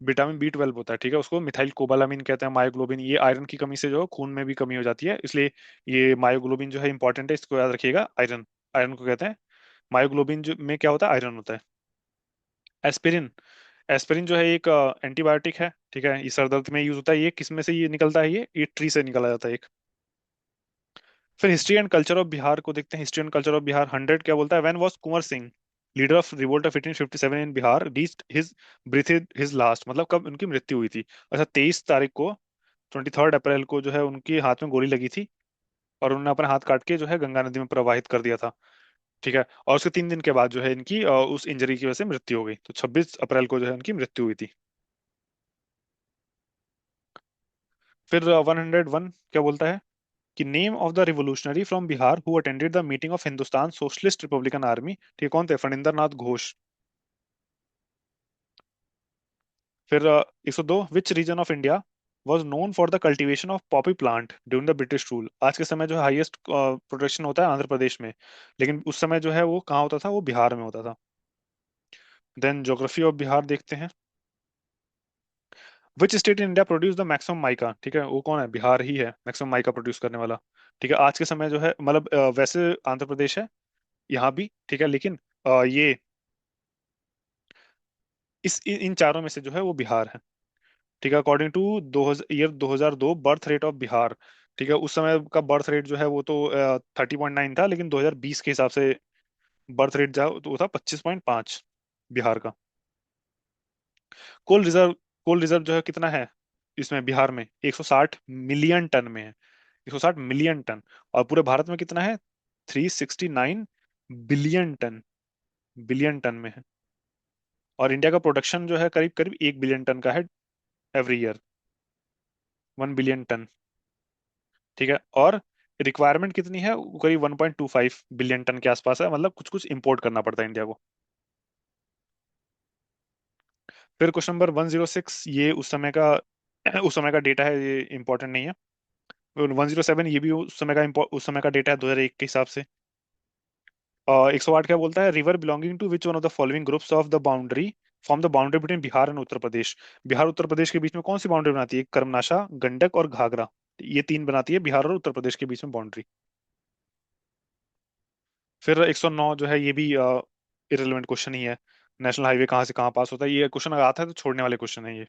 A: विटामिन B12 होता है, ठीक है, उसको मिथाइल कोबालामिन कहते हैं, मायोग्लोबिन, ये आयरन की कमी से जो है खून में भी कमी हो जाती है, इसलिए ये मायोग्लोबिन जो है इंपॉर्टेंट है, इसको याद रखिएगा, आयरन, आयरन को कहते हैं। मायोग्लोबिन जो में क्या होता है, आयरन होता है। एस्पिरिन, एस्पिरिन जो है एक एंटीबायोटिक है, ठीक है, ये सर दर्द में यूज होता है, ये किस में से ये निकलता है, ये ट्री से निकला जाता है एक। फिर history and culture of Bihar को देखते हैं, history and culture of Bihar 100 क्या बोलता है, when was Kunwar Singh leader of revolt of 1857 in Bihar reached his breath his last, मतलब कब उनकी मृत्यु हुई थी। अच्छा, 23 तारीख को, 23 अप्रैल को जो है उनके हाथ में गोली लगी थी, और उन्होंने अपना हाथ काट के जो है गंगा नदी में प्रवाहित कर दिया था। ठीक है, और उसके 3 दिन के बाद जो है इनकी उस इंजरी की वजह से मृत्यु हो गई, तो 26 अप्रैल को जो है उनकी मृत्यु हुई थी। फिर 101 क्या बोलता है कि name of the revolutionary from Bihar who attended the meeting of Hindustan socialist Republican army, ठीक है, कौन थे, फणिंदर नाथ घोष। फिर 102 which region of India was known for the cultivation of Poppy plant during the British rule, आज के समय जो है हाईएस्ट प्रोटेक्शन होता है आंध्र प्रदेश में, लेकिन उस समय जो है वो कहाँ होता था, वो बिहार में होता था। देन ज्योग्राफी ऑफ बिहार देखते हैं, which state in India produce the maximum mica, ठीक है, वो कौन है, बिहार ही है मैक्सिमम माइका प्रोड्यूस करने वाला। ठीक है, आज के समय जो है मतलब वैसे आंध्र प्रदेश है यहाँ भी, ठीक है, लेकिन ये इन चारों में से जो है वो बिहार है। ठीक है, according to 2002 birth rate of Bihar, ठीक है, उस समय का बर्थ रेट जो है वो तो 30.9 था, लेकिन 2020 के हिसाब से बर्थ रेट जो तो वो था 25.5 बिहार का। कोल रिजर्व, कोल रिजर्व जो है कितना है इसमें बिहार में, 160 मिलियन टन में है, 160 मिलियन टन। और पूरे भारत में कितना है, 369 बिलियन टन, बिलियन टन में है। और इंडिया का प्रोडक्शन जो है करीब करीब 1 बिलियन टन का है एवरी ईयर, 1 बिलियन टन। ठीक है, और रिक्वायरमेंट कितनी है, वो करीब 1.25 बिलियन टन के आसपास है, मतलब कुछ कुछ इंपोर्ट करना पड़ता है इंडिया को। फिर क्वेश्चन नंबर 106, ये उस समय का उस समय का डेटा है, ये इंपॉर्टेंट नहीं है। 107 ये भी उस समय का उस समय का डेटा है 2001 के हिसाब से। 108 क्या बोलता है, river belonging to which one of the following groups of the boundary form the boundary between Bihar and Uttar Pradesh, Bihar Uttar Pradesh के बीच में कौन सी बाउंड्री बनाती है, कर्मनाशा, गंडक और घाघरा, ये तीन बनाती है बिहार और उत्तर प्रदेश के बीच में बाउंड्री। फिर 109 जो है ये भी इरेलीवेंट क्वेश्चन ही है, नेशनल हाईवे कहाँ से कहाँ पास होता है, ये क्वेश्चन अगर आता है तो छोड़ने वाले क्वेश्चन है ये।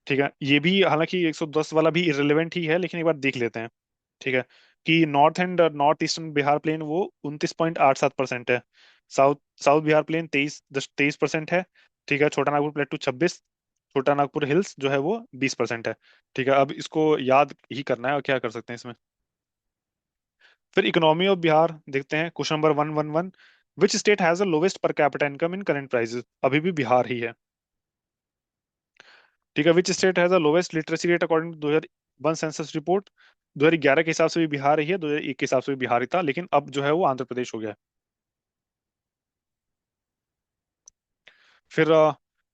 A: ठीक है, ये भी हालांकि 110 वाला भी इरेलीवेंट ही है, लेकिन एक बार देख लेते हैं। ठीक है, कि north and north eastern Bihar plain वो 29.87% है, साउथ साउथ बिहार प्लेन 23% है। ठीक है, छोटा नागपुर प्लेटू 26, छोटा नागपुर हिल्स जो है वो 20% है। ठीक है, अब इसको याद ही करना है, और क्या कर सकते हैं इसमें। फिर इकोनॉमी ऑफ बिहार देखते हैं, question number 111, which state has the lowest per capita income in current prices, अभी भी बिहार ही है। ठीक है, which state has the lowest literacy rate according to 2001 census report, 2011 के हिसाब से भी बिहार ही है, 2001 के हिसाब से भी बिहार ही था, लेकिन अब जो है वो आंध्र प्रदेश हो गया है। फिर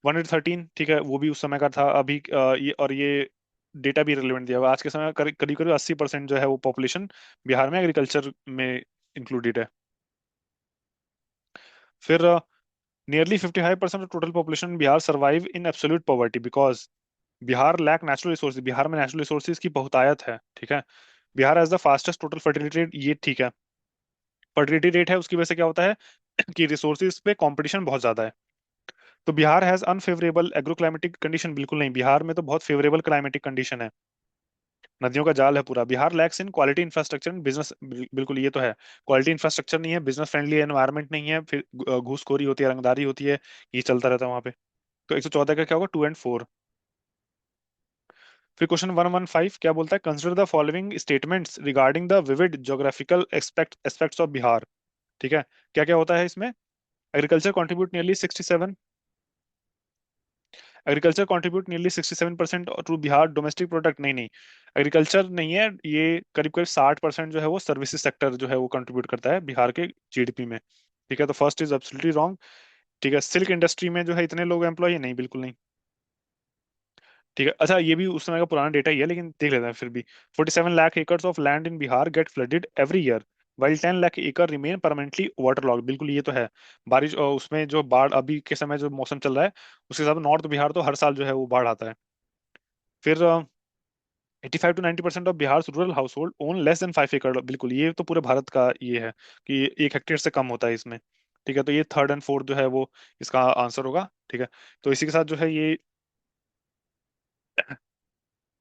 A: 113, ठीक है, वो भी उस समय का था, अभी ये और ये डेटा भी रिलेवेंट दिया हुआ है। आज के समय करीब करीब करीब 80% जो है वो पॉपुलेशन बिहार में एग्रीकल्चर में इंक्लूडेड है। फिर nearly 55% of total population in Bihar survive in absolute poverty because Bihar lack natural resources, Bihar में नेचुरल रिसोर्सेज की बहुतायत है, ठीक है। Bihar as the fastest total fertility rate, ये ठीक है। फर्टिलिटी रेट है, उसकी वजह से क्या होता है कि रिसोर्सेज पे कंपटीशन बहुत ज्यादा है। तो Bihar has unfavourable agro climatic condition, बिल्कुल नहीं, बिहार में तो बहुत फेवरेबल क्लाइमेटिक कंडीशन है। नदियों का जाल है पूरा। Bihar lakhs in quality infrastructure and business, बिल्कुल ये तो है। क्वालिटी इंफ्रास्ट्रक्चर नहीं है, बिजनेस फ्रेंडली एनवायरनमेंट नहीं है, फिर घूसखोरी होती है, रंगदारी होती है, ये चलता रहता है वहां पे। तो 114 का क्या होगा, 2 और 4। फिर क्वेश्चन 115 क्या बोलता है, consider the following statements regarding the vivid geographical aspects of Bihar. ठीक है, क्या क्या होता है इसमें। Agriculture contribute nearly 67, agriculture contribute nearly 67% to Bihar domestic product, नहीं नहीं, एग्रीकल्चर नहीं है ये। करीब करीब 60% जो है वो सर्विसेज सेक्टर जो है वो कंट्रीब्यूट करता है बिहार के जीडीपी में। ठीक है, तो फर्स्ट इज एब्सोल्युटली रॉन्ग। ठीक है, सिल्क इंडस्ट्री में जो है इतने लोग एम्प्लॉय, नहीं बिल्कुल नहीं। ठीक है, अच्छा ये भी उस समय का पुराना डेटा ही है, लेकिन देख लेते हैं फिर भी। 47 lakh acres of land in Bihar get flooded every year, while 10 lakh एकड़ रिमेन परमानेंटली वाटर लॉग, बिल्कुल ये तो है। बारिश उसमें जो बाढ़ अभी के समय जो मौसम चल रहा है, उसके हिसाब से नॉर्थ बिहार तो हर साल जो है वो बाढ़ आता है। फिर 85 to 90% of Bihar rural house hold own less than 5 एकड़, बिल्कुल ये तो पूरे भारत का ये है कि 1 हेक्टेयर से कम होता है इसमें। ठीक है, तो ये थर्ड एंड फोर्थ जो है वो इसका आंसर होगा। ठीक है, तो इसी के साथ जो है ये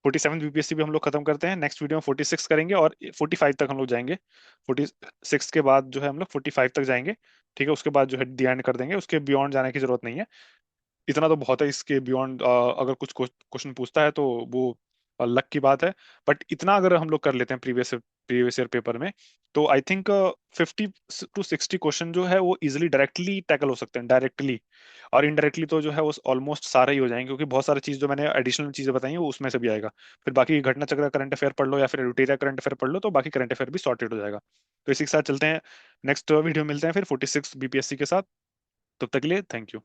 A: 47 बीपीएससी भी हम लोग खत्म करते हैं। नेक्स्ट वीडियो में 46 करेंगे और 45 तक हम लोग जाएंगे। 46 के बाद जो है हम लोग 45 तक जाएंगे। ठीक है, उसके बाद जो है दी एंड कर देंगे, उसके बियॉन्ड जाने की जरूरत नहीं है। इतना तो बहुत है, इसके बियॉन्ड अगर कुछ क्वेश्चन पूछता है तो वो लक की बात है। बट इतना अगर हम लोग कर लेते हैं प्रीवियस ईयर पेपर में, तो आई थिंक 50 to 60 क्वेश्चन जो है वो इजिली डायरेक्टली टैकल हो सकते हैं, डायरेक्टली। और इनडायरेक्टली तो जो है वो ऑलमोस्ट सारे ही हो जाएंगे, क्योंकि बहुत सारी चीज जो मैंने एडिशनल चीजें बताई हैं वो उसमें से भी आएगा। फिर बाकी घटना चक्र करंट अफेयर पढ़ लो या फिर एडिटोरियल करंट अफेयर पढ़ लो, तो बाकी करंट अफेयर भी सॉर्टेड हो जाएगा। तो इसी के साथ चलते हैं, नेक्स्ट वीडियो मिलते हैं फिर 46 बीपीएससी के साथ। तब तक के लिए थैंक यू।